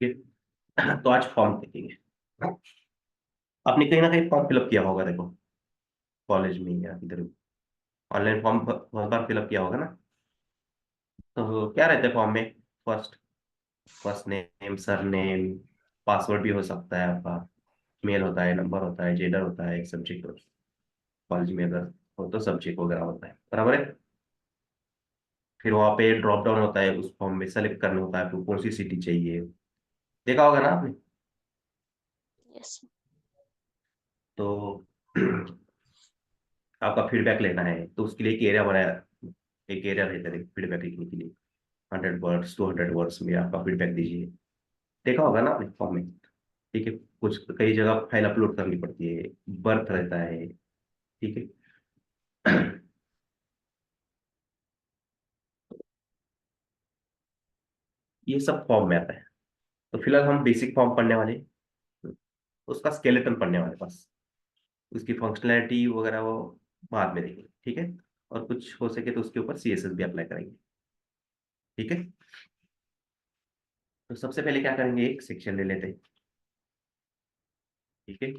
है। तो आज फॉर्म देखेंगे। आपने कहीं ना कहीं फॉर्म फिलअप किया होगा, देखो कॉलेज में या इधर ऑनलाइन फॉर्म बहुत बार फिलअप किया होगा ना। तो क्या रहता है फॉर्म में? First first name, sir name, password भी हो सकता है आपका, मेल होता है, नंबर होता है, जेंडर होता है, एक सब्जेक्ट कॉलेज में अगर हो तो सब्जेक्ट वगैरह होता है, बराबर है। फिर वहाँ पे ड्रॉप डाउन होता है, उस फॉर्म में सेलेक्ट करना होता है आपको कौन सी सिटी चाहिए। देखा होगा ना आपने। यस। तो आपका फीडबैक लेना है तो उसके लिए एक एरिया बनाया, एक एरिया रहता है फीडबैक लिखने के लिए। 100 वर्ड्स 200 वर्ड्स में आपका फीडबैक दीजिए। देखा होगा ना आपने फॉर्म में। ठीक है। कुछ कई जगह फाइल अपलोड करनी पड़ती है, बर्थ रहता है। ठीक है। ये सब फॉर्म में आता है। तो फिलहाल हम बेसिक फॉर्म पढ़ने वाले हैं। उसका स्केलेटन पढ़ने वाले बस। उसकी फंक्शनैलिटी वगैरह वो बाद में देखेंगे, ठीक है। और कुछ हो सके तो उसके ऊपर सीएसएस भी अप्लाई करेंगे। ठीक है। तो सबसे पहले क्या करेंगे, एक सेक्शन ले लेते हैं। ठीक है।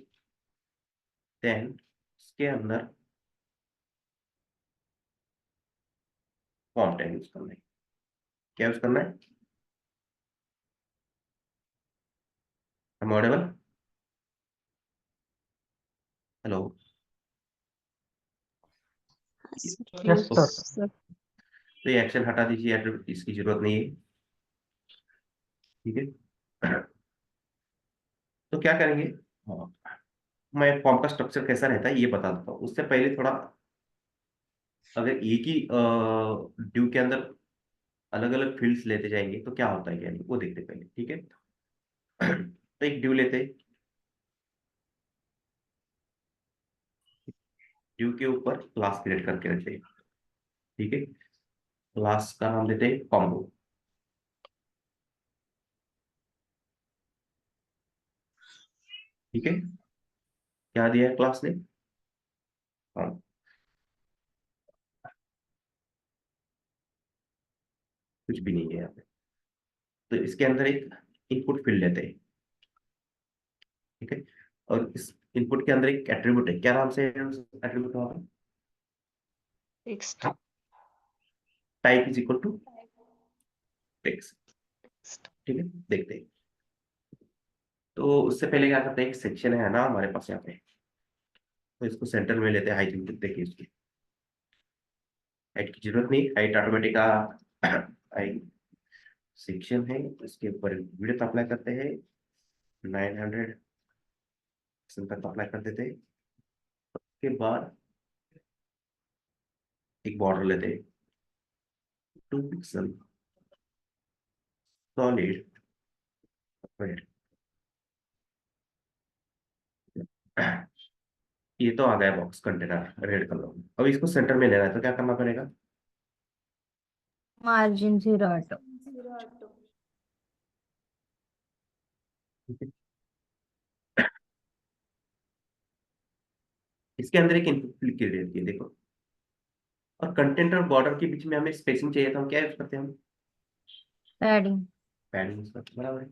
देन उसके अंदर फॉर्म टैग यूज करना है। क्या यूज करना है? अमोडेबल। हेलो। यस तो सर। सर। ये एक्शन हटा दीजिए, इसकी जरूरत नहीं है। ठीक है। तो क्या करेंगे? हाँ, मैं फॉर्म का स्ट्रक्चर कैसा रहता है ये बता देता हूँ, उससे पहले थोड़ा अगर एक ही ड्यू के अंदर अलग अलग फील्ड्स लेते जाएंगे तो क्या होता है, क्या नहीं वो देखते हैं पहले, ठीक है। तो एक ड्यू लेते हैं। ड्यू के ऊपर क्लास क्रिएट करके रखते हैं। ठीक है। क्लास का नाम देते हैं कॉम्बो। ठीक है। क्या दिया है क्लास ने? हाँ, कुछ भी नहीं है यहाँ पे। तो इसके अंदर एक इनपुट फील्ड लेते हैं। ठीक है। और इस इनपुट के अंदर एक एट्रीब्यूट है, क्या नाम से एट्रीब्यूट वहां पर? Text. Type is equal to text. ठीक है। देखते हैं। तो उससे पहले क्या करते हैं, एक सेक्शन है ना हमारे पास यहाँ पे। तो इसको सेंटर में लेते हैं, हाइट देखते हैं इसकी। हाइट की जरूरत नहीं, हाइट ऑटोमेटिक हाइट सेक्शन है। इसके ऊपर विड्थ अप्लाई करते हैं, 900 तक अप्लाई कर देते हैं। उसके बाद एक बॉर्डर लेते हैं, 2 पिक्सल सॉलिड रेड। ये तो आ गया बॉक्स कंटेनर रेड कलर में। अब इसको सेंटर में लेना है तो क्या करना पड़ेगा? मार्जिन 0 हटो। ठीक है? इसके अंदर एक इनपुट फील्ड क्रिएट किया देखो। और कंटेंट और बॉर्डर के बीच में हमें स्पेसिंग चाहिए था, हम क्या यूज करते हैं? हम पैडिंग। पैडिंग यूज करते हैं, बराबर है।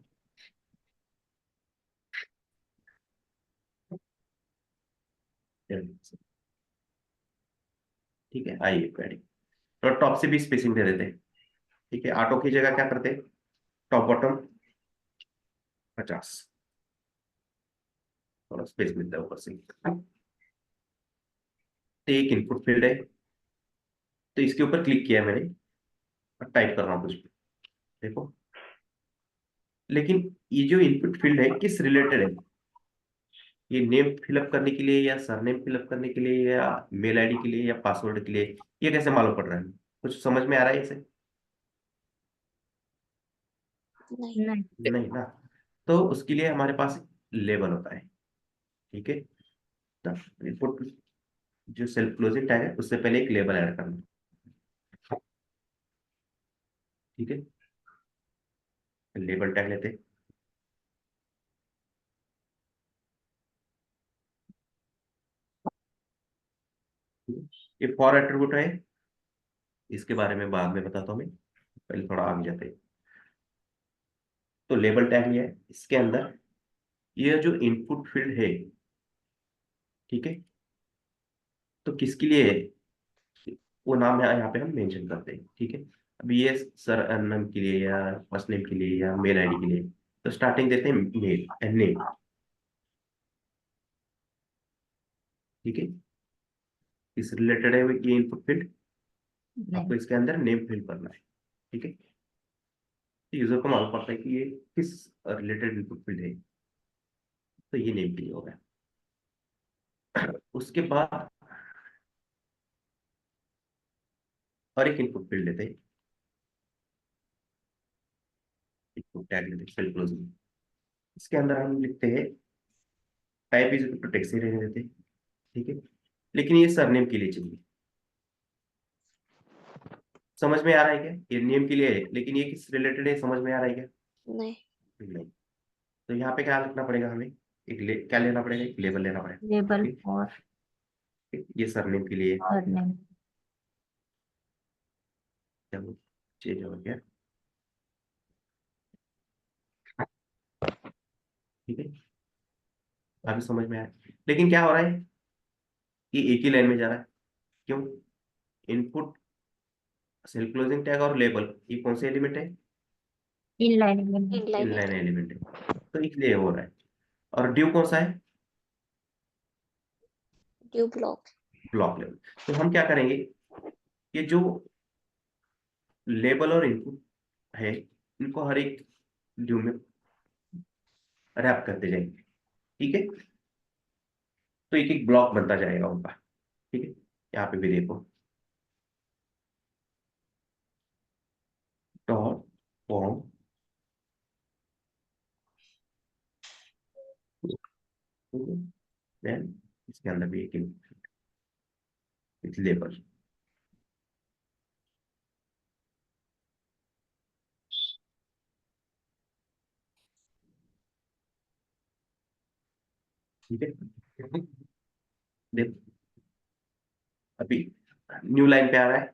ठीक है, आइए पैडिंग। तो टॉप से भी स्पेसिंग दे देते हैं। ठीक है। ऑटो की जगह क्या करते हैं, टॉप बॉटम 50, थोड़ा स्पेस मिलता है ऊपर से। तो एक इनपुट फील्ड है, तो इसके ऊपर क्लिक किया मैंने और टाइप कर रहा हूँ कुछ भी। देखो, लेकिन ये जो इनपुट फील्ड है किस रिलेटेड है? ये नेम फिलअप करने के लिए या सरनेम फिलअप करने के लिए या मेल आईडी के लिए या पासवर्ड के लिए, ये कैसे मालूम पड़ रहा है? कुछ समझ में आ रहा है इसे? नहीं। नहीं। नहीं ना। तो उसके लिए हमारे पास लेबल होता है। ठीक है। इनपुट जो सेल्फ क्लोजिंग टैग है उससे पहले एक लेबल ऐड करना है। ठीक है। लेबल टैग लेते हैं। ये फॉर एट्रीब्यूट है, इसके बारे में बाद में बताता हूँ मैं, पहले थोड़ा आगे जाते हैं। तो लेबल टैग लिया है, इसके अंदर ये जो इनपुट फील्ड है, ठीक है, तो किसके लिए है वो नाम यहाँ पे हम मेंशन करते हैं, ठीक है। अभी ये सर नाम के लिए या फर्स्ट नेम के लिए या मेल आईडी के लिए, तो स्टार्टिंग देते हैं मेल एंड नेम, ठीक है। किस रिलेटेड है ये इनपुट फील्ड, आपको नहीं इसके अंदर नेम फिल करना है, ठीक है। यूजर को मालूम पड़ता है कि ये किस रिलेटेड इनपुट फील्ड है, तो ये नेम के लिए होगा। उसके बाद और एक इनपुट फील्ड लेते हैं, इनपुट टैग लेते हैं फिल्ड क्लोजिंग। इसके अंदर हम लिखते हैं टाइप इज टू टेक्स्ट ही रहने देते हैं, ठीक है। लेकिन ये सरनेम के लिए चाहिए। समझ में आ रहा है क्या, ये नेम के लिए है लेकिन ये किस रिलेटेड है, समझ में आ रहा है क्या? नहीं। नहीं। तो यहाँ पे क्या लिखना पड़ेगा हमें, क्या लेना पड़ेगा, एक लेबल लेना पड़ेगा, लेबल ठीक और है? ये सरनेम के लिए सरनेम। चलो चेंज हो गया, ठीक है। अभी समझ में आया, लेकिन क्या हो रहा है, ये एक ही लाइन में जा रहा है, क्यों? इनपुट, सेल्फ क्लोजिंग टैग और लेबल, ये कौन से एलिमेंट है? Inline element. Inline inline element. Element है, तो इसलिए हो रहा है। और ड्यू कौन सा है? Due block. Block level. तो हम क्या करेंगे, ये जो लेबल और इनपुट है, इनको हर एक ड्यू में रैप करते जाएंगे, ठीक है। तो एक एक ब्लॉक बनता जाएगा उनका, ठीक है। यहाँ पे भी देखो, डॉट फॉर्म, देन इसके अंदर भी एक लेबल, ठीक है। देखो अभी न्यू लाइन पे आ रहा है,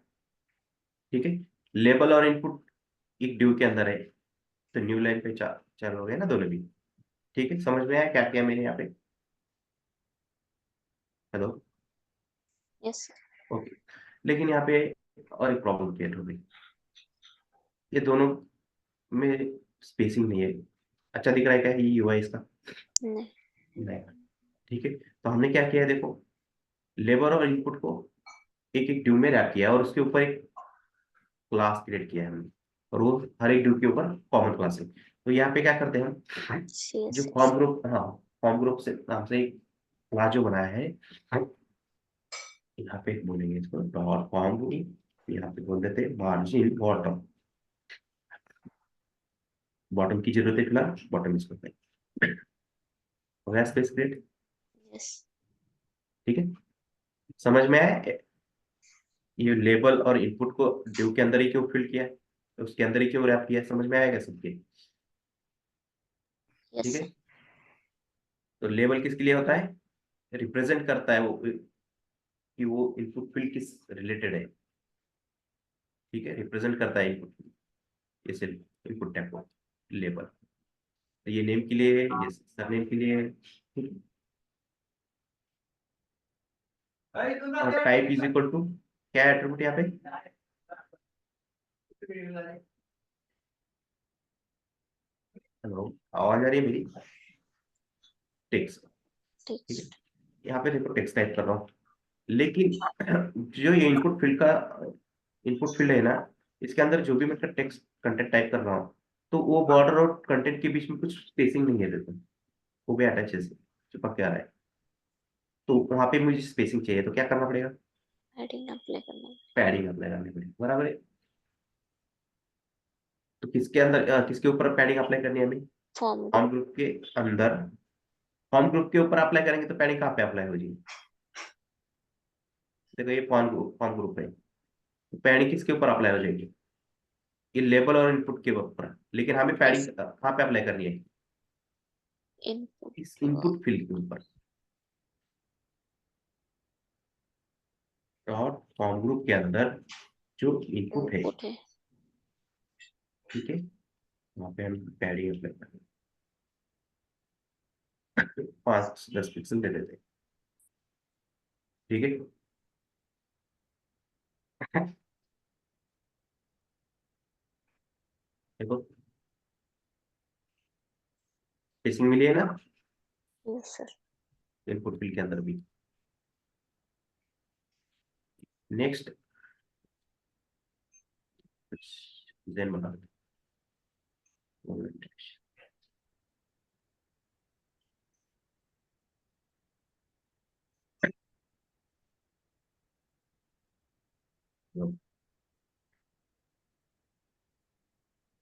ठीक है। लेबल और इनपुट एक ड्यू के अंदर है, तो न्यू लाइन पे चालू हो गया ना दोनों भी, ठीक है। समझ में आया क्या किया मैंने यहाँ पे? हेलो? यस। ओके। लेकिन यहाँ पे और एक प्रॉब्लम क्रिएट हो गई, ये दोनों में स्पेसिंग नहीं है। अच्छा दिख रहा है क्या ये यूआई इसका? नहीं। नहीं। ठीक है, तो हमने क्या किया है देखो, लेबर और इनपुट को एक एक ड्यू में रैप किया है और उसके ऊपर एक क्लास क्रिएट किया है हमने, और वो हर एक ड्यू के ऊपर कॉमन क्लास है। तो यहाँ पे क्या करते हैं हम, जो सीएसएस। फॉर्म ग्रुप, हाँ, फॉर्म ग्रुप से नाम से एक क्लास जो बनाया है, यहाँ पे बोलेंगे इसको डॉट फॉर्म ग्रुप, यहाँ पे बोल देते हैं मार्जिन बॉटम, बॉटम की जरूरत है फिलहाल, बॉटम इसको हो गया स्पेस क्रिएट, यस। ठीक है। समझ में आया ये लेबल और इनपुट को ड्यू के अंदर ही क्यों फिल किया है, तो उसके अंदर ही क्यों रैप किया है, समझ में आएगा सबके? ठीक यस। है। तो लेबल किसके लिए होता है, रिप्रेजेंट करता है वो कि वो इनपुट फील्ड किस रिलेटेड है, ठीक है, रिप्रेजेंट करता है इनपुट, ये सिर्फ इनपुट टैग को लेबल। तो ये नेम के लिए है, ये सरनेम के लिए है, ठीक है। और टाइप इज इक्वल टू क्या एट्रीब्यूट यहाँ पे, हेलो, आवाज आ रही है मेरी? टेक्स्ट, ठीक है। टेक्स्ट। यहाँ पे देखो टेक्स्ट टाइप कर रहा हूँ, लेकिन जो ये इनपुट फील्ड है ना, इसके अंदर जो भी मैं टेक्स्ट कंटेंट टाइप कर रहा हूँ, तो वो बॉर्डर और कंटेंट के बीच में कुछ स्पेसिंग नहीं है, देखो वो भी अटैच है, चिपक के आ रहा है। तो वहां पे मुझे स्पेसिंग चाहिए, तो क्या करना पड़ेगा, हेडिंग अप्लाई करना है। पैडिंग अप्लाई करनी पड़ेगी, बराबर है। तो किसके अंदर किसके ऊपर पैडिंग अप्लाई करनी है हमें, फॉर्म फॉर्म ग्रुप। ग्रुप के अंदर। फॉर्म ग्रुप के ऊपर अप्लाई करेंगे तो पैडिंग कहाँ पे अप्लाई हो जाएगी, देखो ये फॉर्म ग्रुप है, तो पैडिंग किसके ऊपर अप्लाई हो जाएगी, ये लेबल और इनपुट के ऊपर, लेकिन हमें पैडिंग यस। कहाँ पे अप्लाई करनी है, इस इनपुट। इनपुट फील्ड के ऊपर। डॉट फॉर्म ग्रुप के अंदर जो इनपुट है, इनपुट है। ठीक है, वहाँ पे हम पैडिंग अप्लाई करेंगे, 5-10 पिक्सल दे देते हैं, ठीक है। देखो स्पेसिंग मिली है ना यस सर। इनपुट फील्ड के अंदर भी। नेक्स्ट डिजाइन बना देते हैं।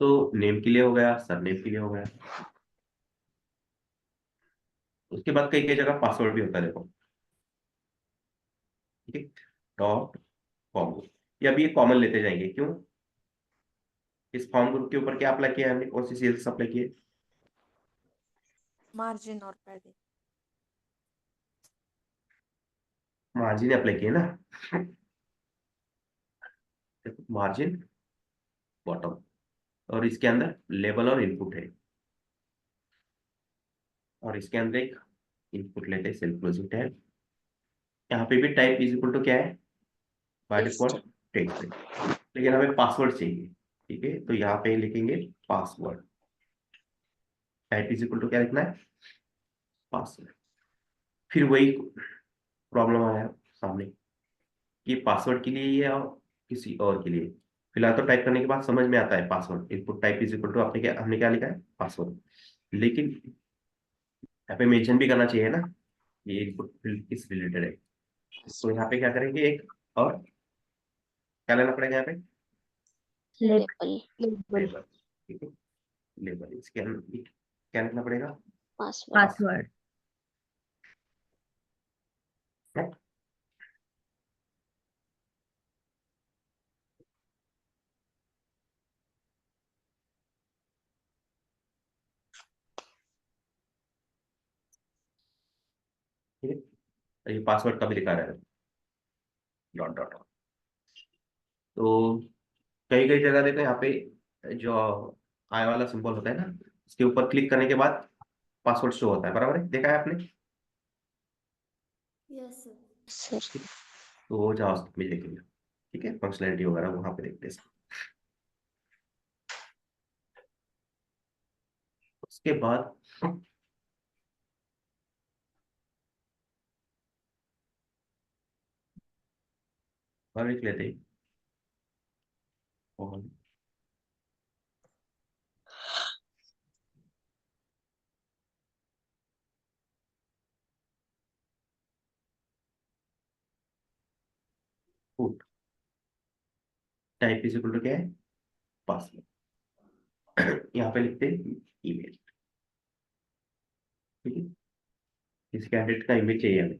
तो नेम के लिए हो गया, सरनेम के लिए हो गया। उसके बाद कई कई जगह पासवर्ड भी होता है, देखो, ठीक है। डॉट फॉर्म ग्रुप, ये अभी ये कॉमन लेते जाएंगे, क्यों? इस फॉर्म ग्रुप के ऊपर क्या अप्लाई किया है हमने, कौन सी सीएसएस अप्लाई की है? मार्जिन और पैडिंग। मार्जिन अप्लाई किए ना, मार्जिन बॉटम, और इसके अंदर लेबल और इनपुट है, और इसके अंदर एक इनपुट लेते हैं सेल्फ क्लोजिंग टैग। यहाँ पे भी टाइप इज इक्वल टू क्या है, बाय टेक्स्ट। डिफॉल्ट टेक्स्ट है, लेकिन हमें पासवर्ड चाहिए, ठीक है। तो यहाँ पे लिखेंगे password, type is equal to क्या लिखना है, पासवर्ड। फिर वही प्रॉब्लम आया सामने, कि पासवर्ड के लिए ये और किसी और के लिए। फिलहाल तो टाइप करने के बाद समझ में आता है password, input type is equal to आपने क्या, हमने क्या लिखा है, पासवर्ड। लेकिन यहाँ पे मेंशन भी करना चाहिए ना, ये इनपुट फील्ड किस रिलेटेड है। तो यहाँ पे क्या करेंगे, एक और क्या लेना पड़ेगा यहाँ पे, लेबल। लेबल लेबल, ठीक है। लेबल, इसके अंदर क्या लिखना पड़ेगा, पासवर्ड। पासवर्ड ठीक है। और ये पासवर्ड कभी लिखा रहेगा, डॉट डॉट। तो कई कई जगह देखो यहाँ पे जो आई वाला सिंबल होता है ना, इसके ऊपर क्लिक करने के बाद पासवर्ड शो होता है, बराबर है, देखा है आपने? Yes sir. ठीक है। तो वो जावास्क्रिप्ट में देखेंगे, ठीक है, फंक्शनैलिटी वगैरह वहां पे देखते हैं। उसके बाद और लिख लेते हैं और put type is equal to क्या है, पासवर्ड। यहाँ पे लिखते हैं ईमेल, ठीक है। किसी कैंडिडेट का ईमेल चाहिए हमें,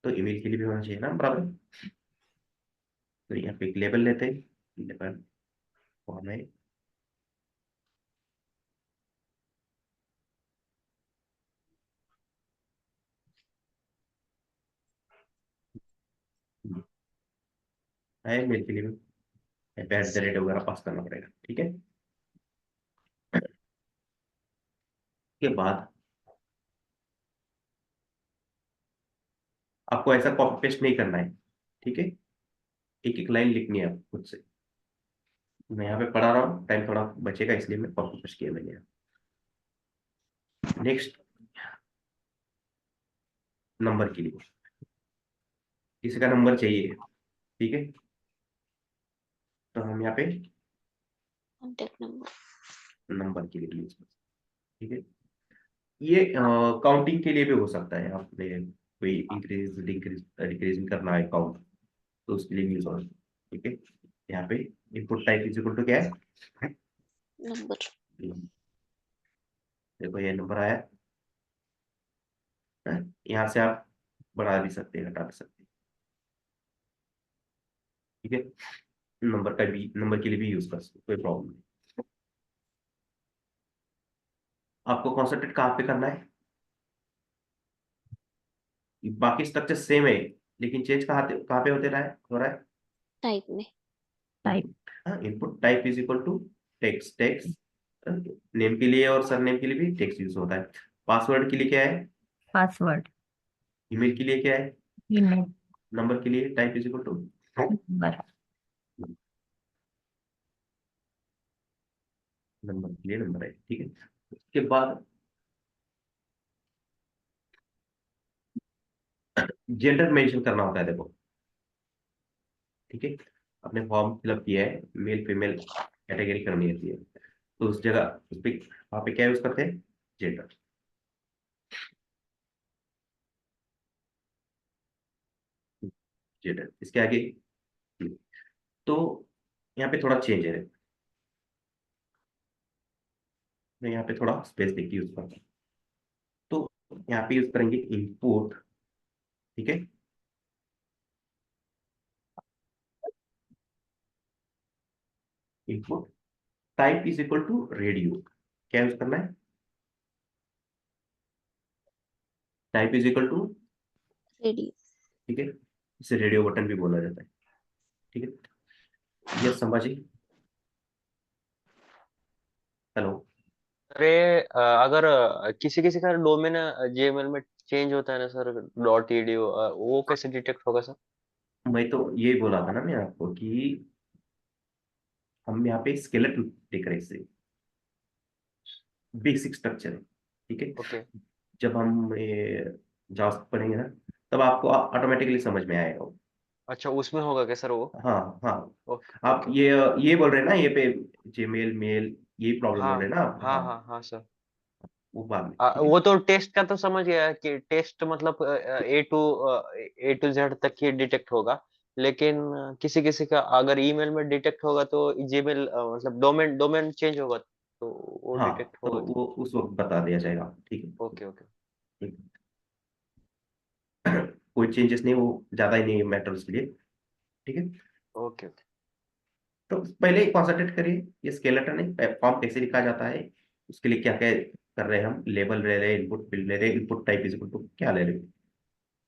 तो ईमेल के लिए भी होना चाहिए ना बराबर। तो यहाँ पे एक लेबल लेते हैं, लेबल फॉर्म है, मेल के लिए भी एट द रेट वगैरह पास करना पड़ेगा, ठीक है। के बाद आपको ऐसा कॉपी पेस्ट नहीं करना है, ठीक है। एक एक लाइन लिखनी है आपको खुद से। मैं यहाँ पे पढ़ा रहा हूँ, टाइम थोड़ा बचेगा इसलिए मैं कॉपी पेस्ट किया मैंने। नेक्स्ट, नंबर के लिए, किसी का नंबर चाहिए, ठीक है। तो हम यहाँ पे कॉन्टेक्ट नंबर। नंबर के लिए यूज कर सकते हैं, ठीक है। ये काउंटिंग के लिए भी हो सकता है, आपने कोई इंक्रीज डिक्रीज डिक्रीजिंग करना है काउंट, तो उसके लिए यूज हो सकता है, ठीक है। यहाँ पे input type is equal to क्या है, नंबर। देखो ये नंबर आया है। यहाँ से आप बढ़ा भी सकते हैं, घटा भी सकते हैं, ठीक है। नंबर का भी, नंबर के लिए भी यूज कर सकते हैं, कोई प्रॉब्लम नहीं। आपको कॉन्सेंट्रेट कहाँ पे करना है, बाकी स्ट्रक्चर सेम है, लेकिन चेंज कहाँ पे होते रहा है, हो रहा है। टाइप में। Type input type is equal to text, text name के लिए और सरनेम के लिए भी टेक्स्ट यूज होता है। पासवर्ड के लिए क्या है? पासवर्ड, ईमेल के लिए क्या है? ईमेल नंबर के लिए type is equal to number, number के लिए नंबर है, ठीक है। उसके बाद जेंडर मेंशन करना होता है, देखो, ठीक है। आपने फॉर्म फिलअप किया है, मेल फीमेल कैटेगरी करनी होती है, तो उस जगह उस पे वहाँ पे क्या यूज करते हैं? जेंडर। जेंडर इसके आगे। तो यहाँ पे थोड़ा चेंज है, मैं यहाँ पे थोड़ा स्पेस देके यूज करता हूँ। तो यहाँ पे यूज करेंगे इनपुट, ठीक है। Input type is equal to radio, क्या यूज करना है? Type is equal to, ready. ठीक है, इसे रेडियो बटन भी बोला जाता है, ठीक है। Yes Sambhaji, hello. अरे अगर किसी किसी का डोमेन जेएमएल में चेंज होता है ना सर, डॉट ईडीयू, वो कैसे डिटेक्ट होगा सर? मैं तो ये बोला था ना मैं आपको कि हम यहाँ पे स्केलेटन देख रहे हैं, बेसिक स्ट्रक्चर है, ठीक है। ओके। जब हम जावा पढ़ेंगे ना, तब आपको ऑटोमेटिकली समझ में आएगा वो। अच्छा, उसमें होगा क्या सर वो? हाँ हाँ। ओके आप ओके। ये बोल रहे हैं ना, ये पे जीमेल मेल, ये प्रॉब्लम बोल हाँ रहे हैं ना आप? हाँ हाँ, हाँ हाँ सर। वो बाद में, ठीक है। वो तो टेस्ट का तो समझ गया कि टेस्ट मतलब ए टू जेड तक ही डिटेक्ट होगा, लेकिन किसी किसी का अगर ईमेल में डिटेक्ट होगा तो जीमेल मतलब डोमेन डोमेन चेंज होगा तो वो हाँ, डिटेक्ट तो होगा। वो उस वक्त बता दिया जाएगा, ठीक है। Okay okay. ठीक है। कोई चेंजेस नहीं, वो ज्यादा ही नहीं मैटर उसके लिए, ठीक है। Okay okay. तो पहले कॉन्सेंट्रेट करिए, ये स्केलेटन है, फॉर्म कैसे लिखा जाता है, उसके लिए क्या क्या कर रहे हैं हम, लेबल ले रहे हैं, इनपुट फील्ड ले रहे हैं, input type is equal to क्या ले रहे हैं,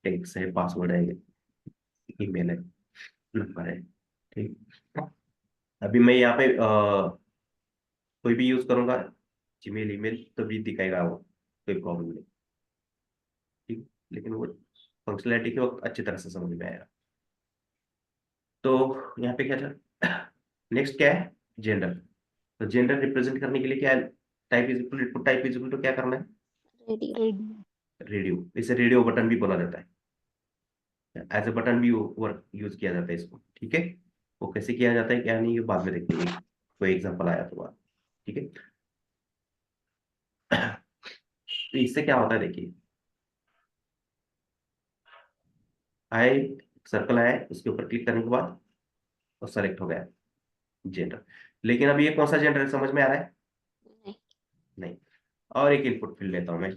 टेक्स्ट है, पासवर्ड है, ईमेल है, नंबर है, ठीक। अभी मैं यहाँ पे कोई भी यूज करूंगा, जीमेल ईमेल, तो भी दिखाएगा वो, कोई प्रॉब्लम नहीं, ठीक। लेकिन वो फंक्शनैलिटी के वक्त अच्छी तरह से समझ में आएगा। तो यहाँ पे क्या चल, नेक्स्ट क्या है? जेंडर। तो जेंडर रिप्रेजेंट करने के लिए क्या है? Type is equal to, type is equal to क्या करना है? रेडी। रेडियो, इसे रेडियो बटन भी बोला जाता है, एज ए बटन भी वर्क यूज किया जाता है इसको, ठीक है। वो कैसे किया जाता है क्या नहीं, ये बाद में देखेंगे, कोई एग्जांपल आया तो बाद, ठीक है। तो इससे क्या होता है देखिए, आए, सर्कल आया, उसके ऊपर क्लिक करने के बाद और सेलेक्ट हो गया जेंडर। लेकिन अब ये कौन सा जेंडर है, समझ में आ रहा है? नहीं। नहीं। और एक इनपुट फील्ड लेता हूं मैं,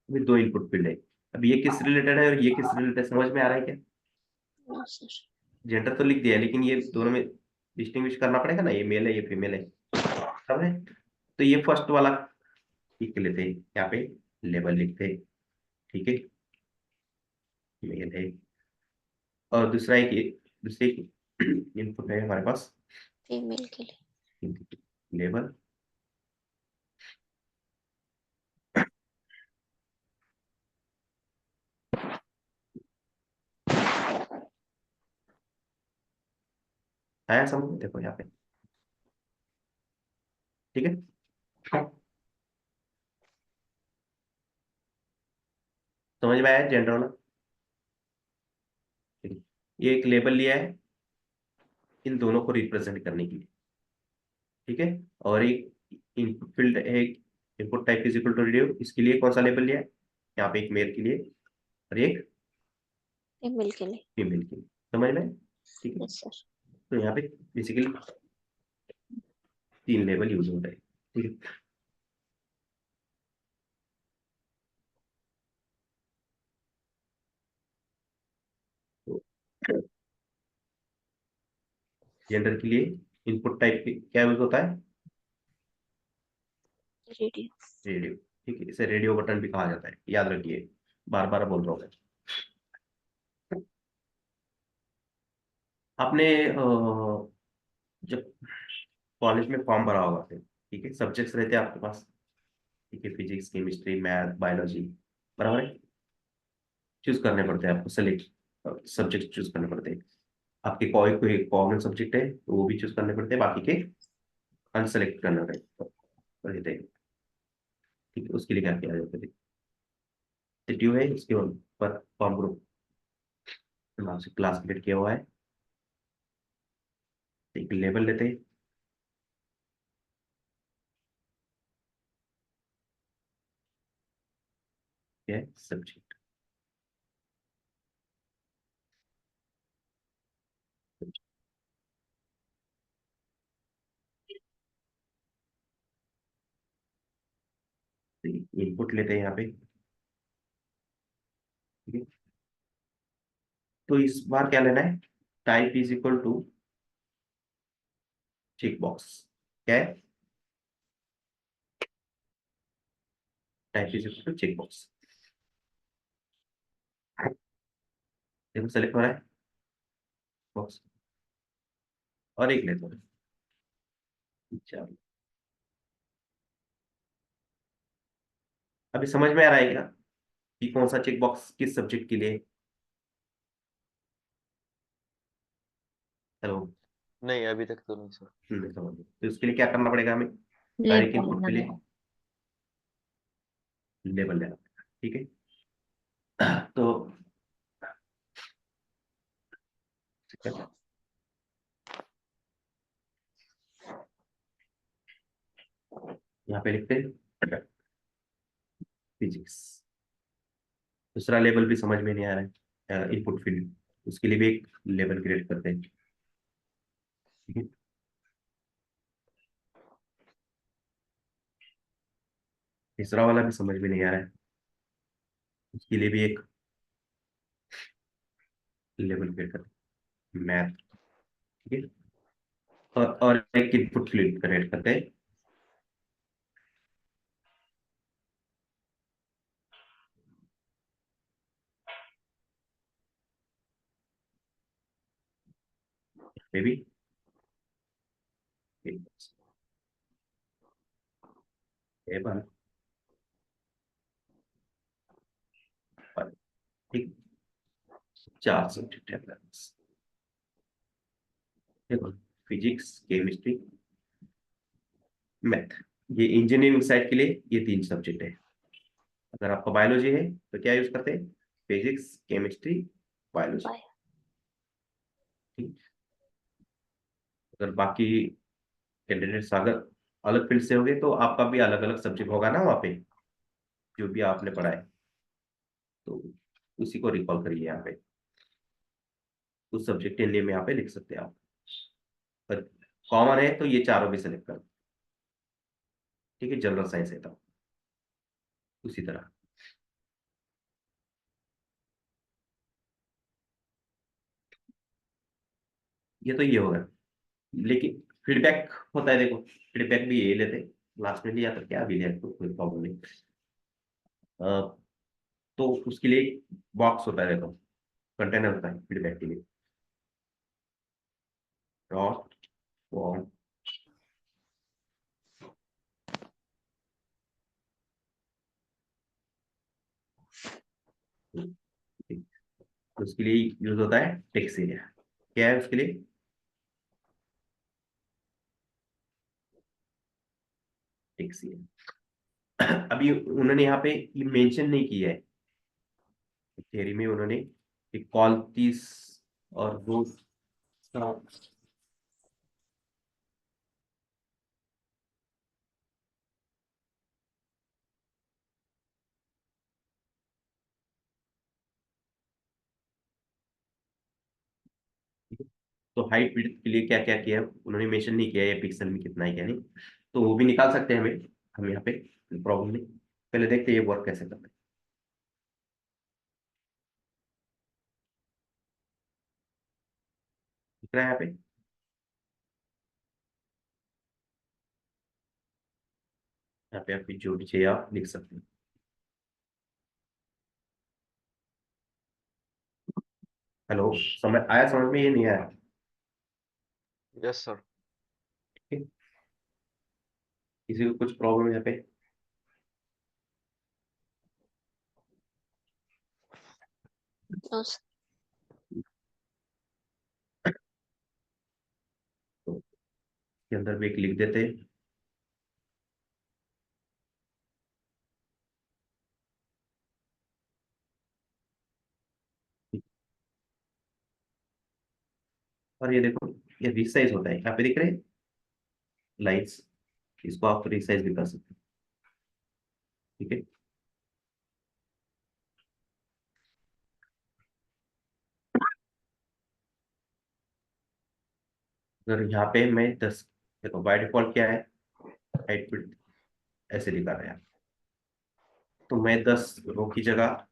अभी दो इनपुट फील्ड है। अब ये किस रिलेटेड है और ये किस रिलेटेड है, समझ में आ रहा है क्या? No sir. जेंडर तो लिख दिया है, लेकिन ये दोनों में डिस्टिंग्विश करना पड़ेगा ना, ये मेल है ये फीमेल है, सब है। तो ये फर्स्ट वाला लिख लेते हैं यहाँ पे, लेबल लिखते हैं, ठीक है, मेल है। और दूसरा एक, दूसरे इनपुट है हमारे पास, फीमेल के लिए। लेबल, आया समझ, देखो यहाँ पे, ठीक है। समझ में आया जेंडर वाला? ठीक है। ये एक लेबल लिया है इन दोनों को रिप्रेजेंट करने के लिए, ठीक है। और एक इनपुट फील्ड है, input type is equal to radio, इसके लिए कौन सा लेबल लिया है? यहाँ पे एक मेल के लिए और एक फीमेल के लिए। फीमेल के लिए, समझ में? ठीक है। Yes sir. तो यहाँ पे बेसिकली तीन लेबल यूज होता है, ठीक है। तो जेंडर के लिए इनपुट टाइप क्या यूज होता है? रेडी। रेडियो, ठीक है, इसे रेडियो बटन भी कहा जाता है, याद रखिए, बार बार बोल रहा हूँ मैं। आपने जब कॉलेज में फॉर्म भरा होगा फिर, ठीक है, सब्जेक्ट्स रहते हैं आपके पास, ठीक है, फिजिक्स, केमिस्ट्री, मैथ, बायोलॉजी, बराबर है। चूज करने पड़ते हैं आपको, सेलेक्ट सब्जेक्ट चूज करने पड़ते हैं। आपके कोई कोई कॉमन सब्जेक्ट है तो वो भी चूज करने पड़ते हैं, बाकी के अनसेलेक्ट करना रहते हैं। ठीक है, उसके लिए क्या किया जाता है, सिटीओ है, उसके ऊपर फॉर्म ग्रुप नाम से क्लास क्रिएट किया हुआ है, एक लेबल लेते हैं, क्या है सब्जेक्ट, इनपुट लेते हैं यहाँ पे, ठीक है। तो इस बार क्या लेना है, type is equal to check box, क्या है, type is equal to check box, देखो सेलेक्ट हो रहा है बॉक्स, और एक लेते हैं, चलो अभी समझ में आ रहा है क्या कि कौन सा चेक बॉक्स किस सब्जेक्ट के लिए। हेलो। नहीं, अभी तक तो नहीं सर। समझ गए। तो इसके लिए क्या करना पड़ेगा हमें, हर एक लेबल इनपुट के अलग लिए है। लेबल लेना पड़ेगा, ठीक है। तो यहाँ पे लिखते हैं फिजिक्स। दूसरा लेबल भी समझ में नहीं आ रहा है, इनपुट फील्ड, उसके लिए भी एक लेबल क्रिएट करते हैं, ठीक है। तीसरा वाला भी समझ में नहीं आ रहा है, उसके लिए भी एक लेबल क्रिएट करते हैं, मैथ, ठीक है। और एक इनपुट फील्ड क्रिएट करते हैं, मे बी लेबल, ठीक, 4 सब्जेक्ट है अपने पास। देखो, फिजिक्स, केमिस्ट्री, मैथ, ये इंजीनियरिंग साइड के लिए ये 3 सब्जेक्ट है। अगर आपका बायोलॉजी है तो क्या यूज करते हैं, फिजिक्स, केमिस्ट्री, बायोलॉजी, बाय। ठीक। अगर बाकी कैंडिडेट्स अगर अलग फील्ड से होंगे तो आपका भी अलग अलग सब्जेक्ट होगा ना वहाँ पे, जो भी आपने पढ़ा है, तो उसी को रिकॉल करिए यहाँ पे, उस सब्जेक्ट के लिए में यहाँ पे लिख सकते हैं आप। पर कॉमन है तो ये चारों भी सेलेक्ट कर, ठीक है, जनरल साइंस है तो उसी तरह। ये तो ये होगा, लेकिन फीडबैक होता है, देखो फीडबैक भी ये लेते, लास्ट में लिया तो क्या भी लिया तो कोई प्रॉब्लम नहीं। अ, तो उसके लिए बॉक्स होता है, देखो कंटेनर होता है फीडबैक के लिए, डॉट फॉर्म, उसके लिए यूज होता है टेक्स्ट एरिया, क्या है उसके लिए, टेक्स्ट एरिया। अभी उन्होंने यहाँ पे ये मेंशन नहीं किया है, थ्योरी में उन्होंने एक कॉल 30 और दो, तो हाइट विड्थ के लिए क्या क्या किया है उन्होंने मेंशन नहीं किया है, पिक्सल में कितना है क्या नहीं, तो वो भी निकाल सकते हैं हमें, हम यहाँ पे प्रॉब्लम नहीं। पहले देखते हैं ये वर्क कैसे करते हैं, दिख रहा है यहाँ पे, यहाँ पे आपकी जो भी चाहिए आप लिख सकते हैं। हेलो, समझ आया, समझ में ये नहीं आया। Yes sir. ठीक है, किसी को कुछ प्रॉब्लम यहाँ पे? No sir. तो इसके अंदर भी एक लिख देते हैं। और ये देखो, ये रिसाइज होता है, यहाँ पे दिख रहे हैं लाइन्स, इसको आप रिसाइज भी कर सकते हैं। ठीक है, अगर यहाँ पे मैं 10, देखो बाय डिफॉल्ट क्या है, हाइट विड्थ ऐसे लिखा रहा है, तो मैं 10 रो की जगह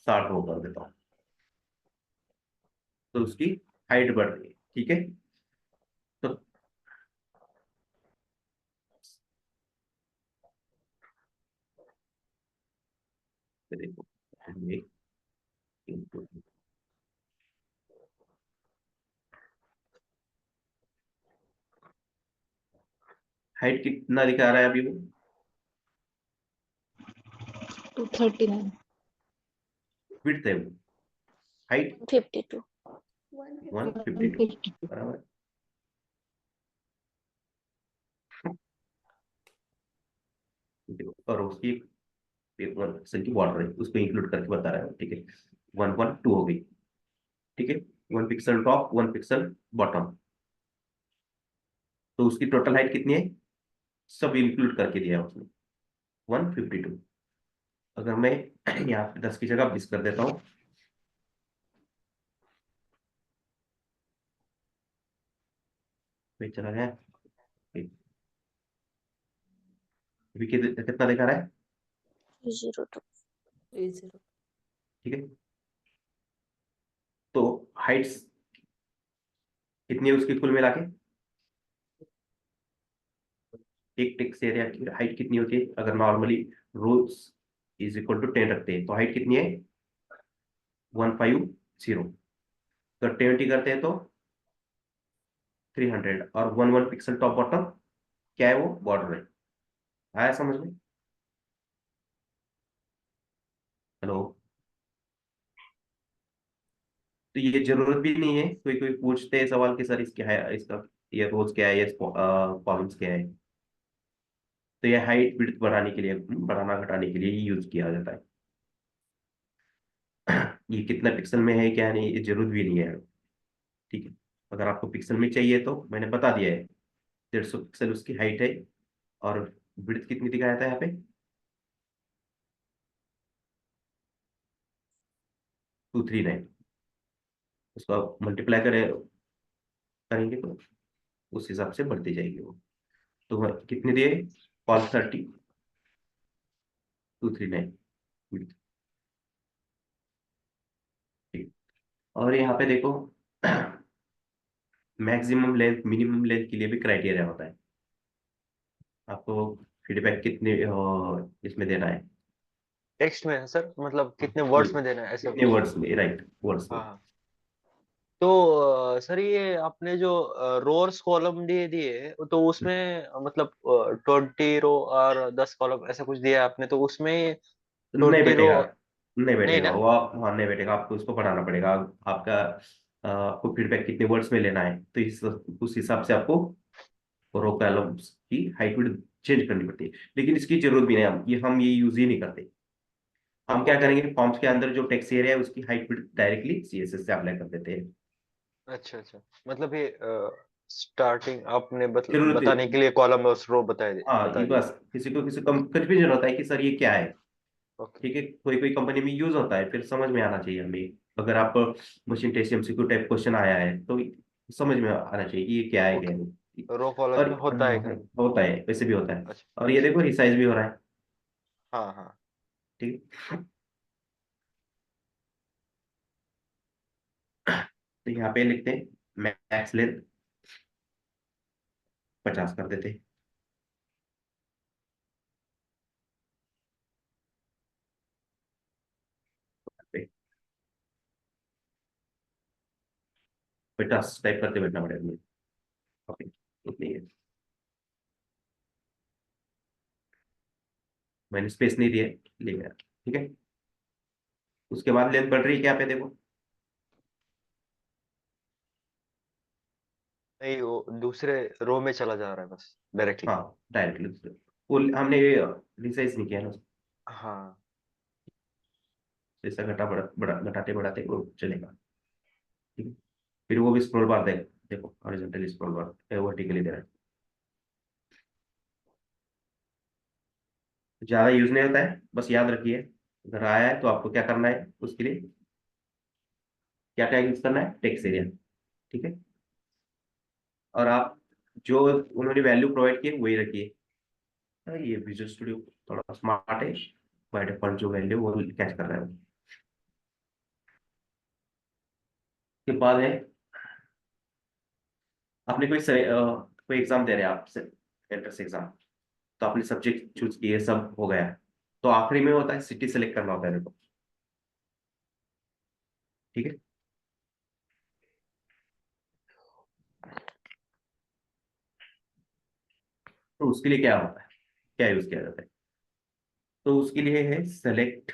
60 रो कर देता हूँ, तो उसकी हाइट बढ़ रही है। ठीक है, तो ये देखो, ये input, हाइट कितना दिखा रहा है अभी वो? 239. विड्थ है वो, हाइट 52. 152 152. बराबर। देखो, और उसकी एक 1 पिक्सल की बॉर्डर है, उसको इंक्लूड करके बता रहा है। ठीक है, 112 हो गई। ठीक है, 1 पिक्सल टॉप, 1 पिक्सल बॉटम, तो उसकी टोटल हाइट कितनी है, सब इंक्लूड करके दिया है उसने, 152। अगर मैं यहाँ पे 10 की जगह 20 कर देता हूँ, फिर चला गया, अभी कितना दिखा रहा है? 302. 30. ठीक है, तो हाइट्स कितनी है उसकी कुल मिला के? एक टेक्स्ट एरिया की हाइट कितनी होती है अगर normally rows is equal to 10 रखते हैं, तो हाइट कितनी है? 150। तो 20 करते हैं तो 300, और 1 पिक्सल टॉप बॉटम क्या है, वो बॉर्डर है। आया समझ में? हेलो? तो ये जरूरत भी नहीं है, कोई कोई पूछते हैं सवाल कि सर इसका है, इसका ये रोज क्या है, ये कॉलम्स क्या है, तो ये हाइट विड्थ बढ़ाने के लिए, बढ़ाना घटाने के लिए ही यूज किया जाता है। ये कितना पिक्सल में है क्या नहीं, ये जरूरत भी नहीं है। ठीक है, अगर आपको पिक्सल में चाहिए तो मैंने बता दिया है, 150 पिक्सल उसकी हाइट है, और विड्थ कितनी दिखाया था यहाँ पे? 239। उसको आप मल्टीप्लाई करेंगे तो उस हिसाब से बढ़ती जाएगी वो। तो कितने दिए? Call 239 width. ठीक, और यहाँ पे देखो, मैक्सिमम लेंथ मिनिमम लेंथ के लिए भी क्राइटेरिया होता है। आपको फीडबैक कितने इसमें देना है? टेक्स्ट में है सर, मतलब हाँ, कितने वर्ड्स में देना है ऐसा कितने कुछ? वर्ड्स में, राइट, वर्ड्स में। हाँ हाँ। तो सर ये आपने जो रोर्स कॉलम दिए दिए तो उसमें मतलब 20 रो और 10 कॉलम ऐसा कुछ दिया है आपने, तो उसमें नहीं 20 रो बैठेगा, नहीं नहीं बैठेगा ना? वो, आप, हाँ नहीं बैठेगा, आपको उसको बढ़ाना पड़ेगा। आपका आपको फीडबैक कितने वर्ड्स में लेना है, तो उस हिसाब से आपको रो कॉलम्स की हाइट विड्थ चेंज करनी पड़ती है। लेकिन इसकी जरूरत भी नहीं, हम ये यूज ही नहीं करते। हम क्या ओके। करेंगे, फॉर्म्स के अंदर जो टेक्स्ट एरिया है उसकी हाइट विड्थ डायरेक्टली सीएसएस से अप्लाई कर देते हैं। अच्छा अच्छा, मतलब ये स्टार्टिंग आपने जरूरत बताने के लिए कॉलम और रो हाँ, ये बता दिए। बस किसी को कंफ्यूजन होता है कि सर ये क्या है। ओके। ठीक है, कोई कोई कंपनी में यूज होता है, फिर समझ में आना चाहिए हमें। अगर आप machine test MCQ type question आया है तो समझ में आना चाहिए कि ये क्या है, क्या ओके, नहीं। रो कॉलम और में होता है हाँ, कहीं? होता है, वैसे भी होता है। अच्छा और ये अच्छा। देखो रिसाइज भी हो रहा है। हाँ हाँ। ठीक है, तो यहाँ पे लिखते हैं मैक्स लेंथ 50 कर देते हैं। 50 टाइप करते बैठना पड़ेगा मुझे। ओके, इतनी है, मैंने स्पेस नहीं दिया, ले गया, ठीक है। उसके बाद लेंथ बढ़ रही है क्या पे देखो, नहीं, वो दूसरे रो में चला जा रहा है बस डायरेक्टली। हाँ डायरेक्टली, वो हमने रिसाइज नहीं किया ना, हाँ। जैसा घटा बड़ा घटाते बढ़ाते वो चलेगा, ठीक है। फिर वो भी स्क्रॉल बार देगा, देखो हॉरिजॉन्टली स्क्रॉल बार वर्टिकली दे रहा है, ज्यादा यूज नहीं होता है, बस याद रखिए अगर आया है तो आपको क्या करना है, उसके लिए क्या टैग यूज करना है, टेक्स्ट एरिया, ठीक है। और आप जो उन्होंने वैल्यू प्रोवाइड की है वही रखिए। ये विजुअल स्टूडियो थोड़ा स्मार्ट है, बाय डिफॉल्ट जो वैल्यू वो कैच कर रहा है। उसके बाद है, आपने कोई एग्जाम दे रहे हैं आप, एंट्रेंस एग्जाम, तो आपने सब्जेक्ट चूज किए, सब हो गया, तो आखिरी में होता है सिटी सेलेक्ट करना होता है देखो, ठीक है। तो उसके लिए क्या होता है, क्या यूज किया जाता है, तो उसके लिए है सेलेक्ट,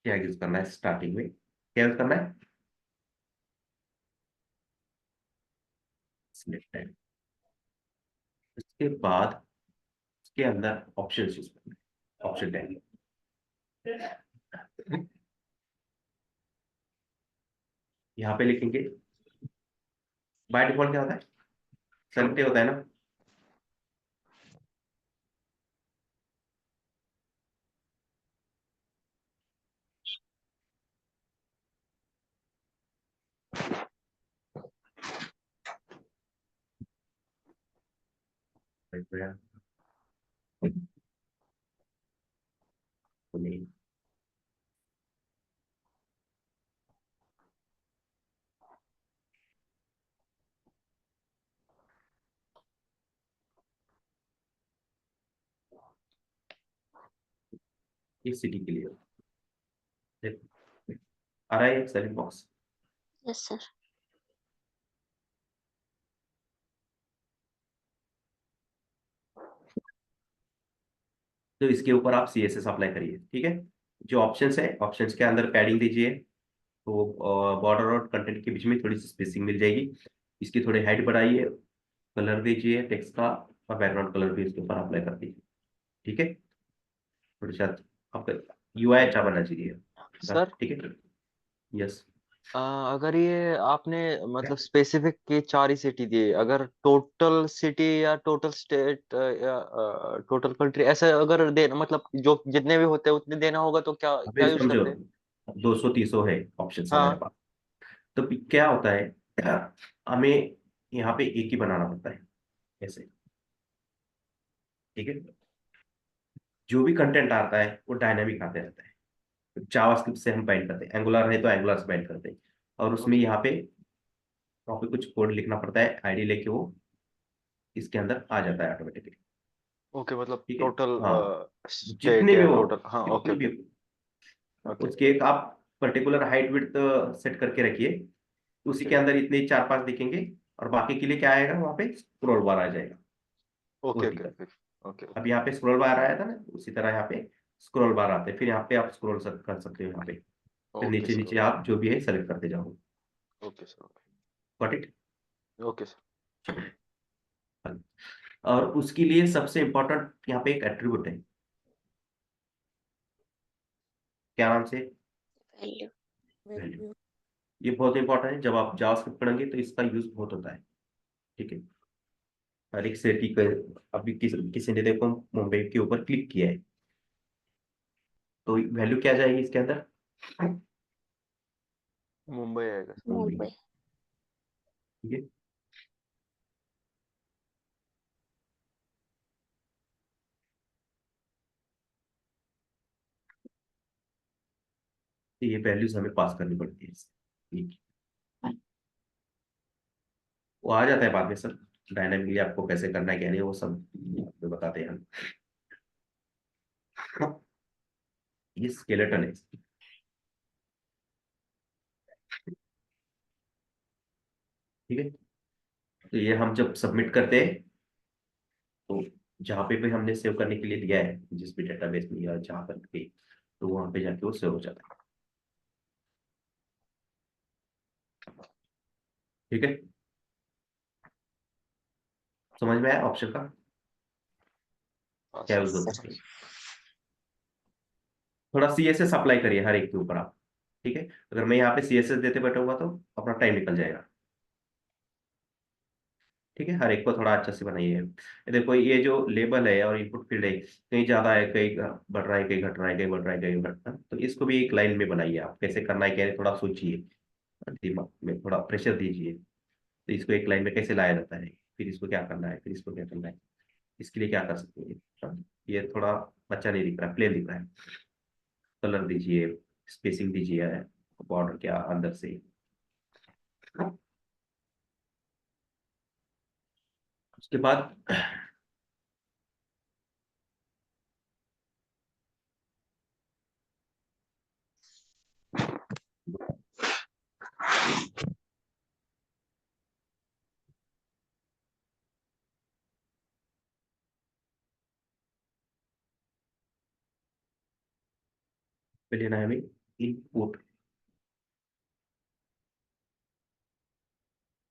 क्या यूज करना है स्टार्टिंग में, क्या यूज करना है, सिलेक्ट है। उसके बाद उसके अंदर ऑप्शन यूज करना है, ऑप्शन टैग, यहाँ पे लिखेंगे, बाय डिफॉल्ट क्या होता है, सेलेक्ट होता है ना, तो नहीं, इस सिटी के लिए देखो, आ रहा है सेलेक्ट बॉक्स, यस सर। तो इसके ऊपर आप CSS अप्लाई करिए, ठीक है। जो ऑप्शंस है, ऑप्शंस के अंदर पैडिंग दीजिए, तो बॉर्डर और कंटेंट के बीच में थोड़ी सी स्पेसिंग मिल जाएगी, इसकी थोड़ी हाइट बढ़ाइए, कलर दीजिए टेक्स्ट का, और बैकग्राउंड कलर भी इसके ऊपर अप्लाई कर दीजिए, ठीक है। थोड़ी सा आपका UI अच्छा बनना चाहिए, सर, ठीक है। यस, अगर ये आपने मतलब स्पेसिफिक के 4 ही सिटी दिए, अगर टोटल सिटी या टोटल स्टेट या टोटल कंट्री ऐसा अगर देना, मतलब जो जितने भी होते हैं उतने देना होगा, तो क्या क्या अभी यूज समझो, करते हैं? 200-300 है ऑप्शन हमारे हाँ। पास, तो क्या होता है, हमें यहाँ पे एक ही बनाना पड़ता है, ऐसे, ठीक है। जो भी कंटेंट आता है वो डायनामिक आते रहता है, जावास्क्रिप्ट से हम बाइंड करते हैं, एंगुलर है तो एंगुलर से बाइंड करते हैं, और उसमें ओके। यहाँ पे कुछ कोड लिखना पड़ता है, आईडी लेके वो इसके अंदर आ जाता है ऑटोमेटिकली, ओके, मतलब ठीक है। टोटल हाँ, स्टेट जितने भी या हो, टोटल, हाँ, ओके जितने भी ओके हो, ओके उसके एक आप पर्टिकुलर हाइट विड्थ सेट करके रखिए, उसी ओके के अंदर इतने 4-5 दिखेंगे, और बाकी के लिए क्या आएगा, वहां पे स्क्रॉल बार आ जाएगा, okay okay vertical. Okay okay अब यहाँ पे स्क्रॉल बार आया था ना, उसी तरह यहाँ पे स्क्रॉल बार आते हैं, फिर यहाँ पे आप स्क्रॉल कर सकते हो यहाँ पे, फिर ओके नीचे सर, नीचे आप जो भी है सेलेक्ट करते जाओ, okay sir, got it. Okay sir. और उसके लिए सबसे इंपॉर्टेंट यहाँ पे एक एट्रीब्यूट है, क्या नाम से, वैल्यू। वैल्यू। ये बहुत इंपॉर्टेंट है, जब आप जावास्क्रिप्ट पढ़ेंगे तो इसका यूज बहुत होता है, ठीक है। हर एक सिटी का, अभी किसी ने देखो मुंबई के ऊपर क्लिक किया है, तो वैल्यू क्या जाएगी इसके अंदर, मुंबई आएगा सर। मुंबई, मुंबई। ठीक है। तो ये वैल्यूज हमें पास करनी पड़ती है ठीक। वो आ जाता है बाद में सर, डायनामिकली आपको कैसे करना है क्या नहीं वो सब आपको बताते हैं हम। ये स्केलेटन है, ठीक है। तो ये हम जब सबमिट करते हैं तो जहाँ पे भी हमने सेव करने के लिए दिया है, जिस भी डेटाबेस में या जहाँ पर भी, तो वहाँ पे जाके वो सेव हो जाता है। ठीक है, समझ में आया ऑप्शन का हाँ क्या सर। यूज होता सर है? थोड़ा CSS अप्लाई करिए हर एक के ऊपर आप। ठीक है, अगर मैं यहाँ पे CSS देते बैठूंगा तो अपना टाइम निकल जाएगा। ठीक है, हर एक को थोड़ा अच्छा से बनाइए। ये देखो, ये जो लेबल है और इनपुट फील्ड है, कहीं ज्यादा है, कहीं बढ़ रहा है, कहीं घट रहा है, कहीं बढ़ रहा है, कहीं घट रहा है, तो इसको भी एक लाइन में बनाइए। आप कैसे करना है, क्या है, थोड़ा सोचिए, दिमाग में थोड़ा प्रेशर दीजिए। तो इसको एक लाइन में कैसे लाया जाता है, फिर इसको क्या करना है, फिर इसको क्या करना है, इसके लिए क्या कर सकते हैं। ये थोड़ा अच्छा नहीं दिख रहा है, प्लेन दिख रहा है। कलर दीजिए, स्पेसिंग दीजिए, बॉर्डर क्या अंदर से। उसके बाद पे लेना है हमें input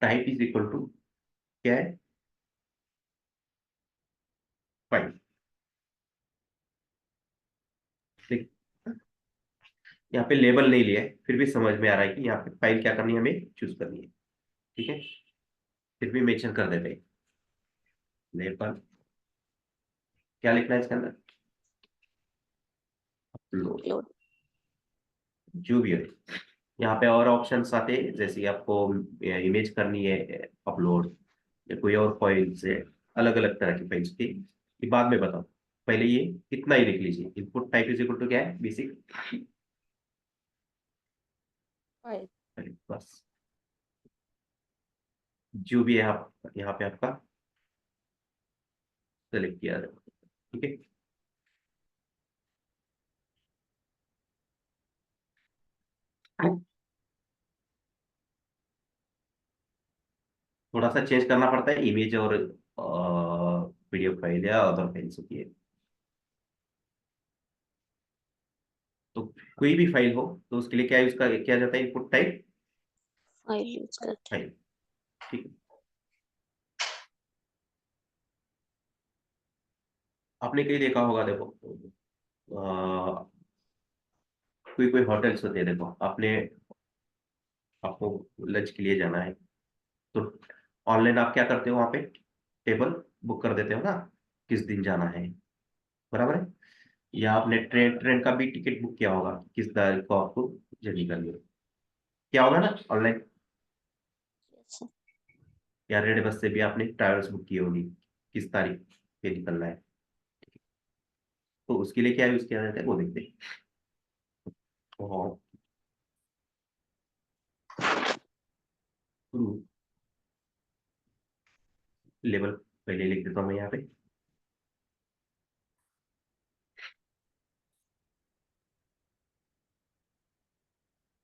type is equal to क्या है, फाइल। ठीक, यहाँ पे लेबल नहीं लिया है, फिर भी समझ में आ रहा है कि यहाँ पे फाइल क्या करनी है, हमें चूज करनी है। ठीक है, फिर भी मेंशन कर देते हैं लेबल, क्या लिखना है इसके अंदर, अपलोड, अपलोड। जो भी है। यहाँ पे और ऑप्शंस आते हैं, जैसे कि आपको इमेज करनी है अपलोड, या कोई और फाइल से, अलग अलग तरह की फाइल्स की, ये बाद में बताओ। पहले ये इतना ही लिख लीजिए, input type is equal to क्या है, बेसिक फाइल। बस, जो भी है आप यहाँ पे आपका सेलेक्ट किया जाए। ठीक है, थोड़ा सा चेंज करना पड़ता है इमेज और PDF फाइल या अदर फाइल्स होती है। तो कोई भी फाइल हो तो उसके लिए क्या यूज किया जाता है, इनपुट टाइप फाइल यूज करते हैं। फाइल। ठीक है, आपने कहीं देखा होगा, देखो कोई कोई होटल्स होते हैं, देखो आपने, आपको लंच के लिए जाना है, तो ऑनलाइन आप क्या करते हो, वहां पे टेबल बुक कर देते हो ना, किस दिन जाना है, बराबर है। या आपने ट्रेन ट्रेन का भी टिकट बुक किया होगा, किस तारीख को आपको जर्नी करनी है, क्या होगा ना ऑनलाइन। Yes sir. या रेड बस से भी आपने ट्रैवल्स बुक की होगी, किस तारीख पे निकलना है। तो उसके लिए क्या यूज किया जाता है वो देखते हैं। लेवल पहले लिख देता हूँ मैं यहाँ पे।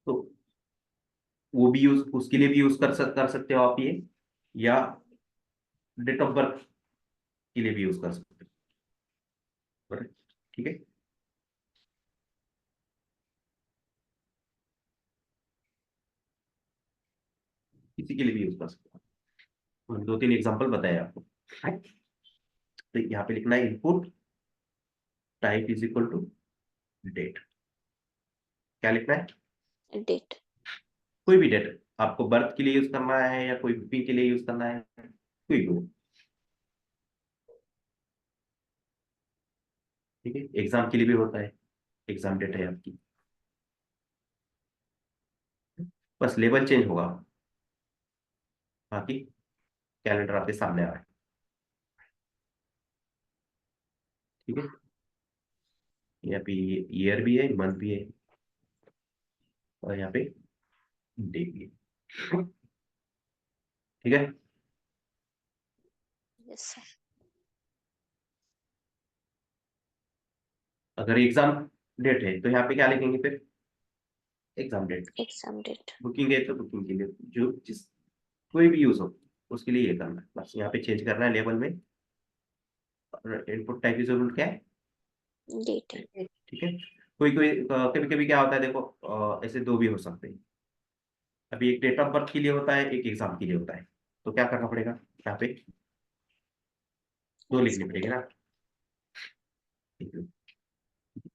तो वो भी यूज, उसके लिए भी यूज कर सकते हो आप ये, या डेट ऑफ बर्थ के लिए भी यूज कर सकते हो। Correct? ठीक है, किसी के लिए भी यूज कर सकते हो। दो तीन एग्जांपल बताए आपको। तो यहाँ पे लिखना है input type is equal to date, क्या लिखना है, डेट। कोई भी डेट, आपको बर्थ के लिए यूज करना है या कोई बुकिंग के लिए यूज करना है, कोई भी हो। ठीक है, एग्जाम के लिए भी होता है, एग्जाम डेट है आपकी, बस लेबल चेंज होगा, बाकी कैलेंडर आपके सामने आ रहा है। ठीक है, यहाँ पे ईयर भी है, मंथ भी है, और यहाँ पे डे भी है। ठीक है, यस सर। अगर एग्जाम डेट है तो यहाँ पे क्या लिखेंगे फिर, exam date. Exam date. Booking है तो बुकिंग के लिए, जो जिस कोई भी यूज हो, उसके लिए ये करना है, बस यहाँ पे चेंज करना है लेबल में। और इनपुट टाइप जरूर क्या है, डेट। ठीक है। कोई कोई कभी कभी क्या होता है देखो, ऐसे दो भी हो सकते हैं। अभी एक डेट ऑफ बर्थ के लिए होता है, एक एग्जाम के लिए होता है। तो क्या करना पड़ेगा, यहाँ पे दो लिखनी पड़ेगी ना,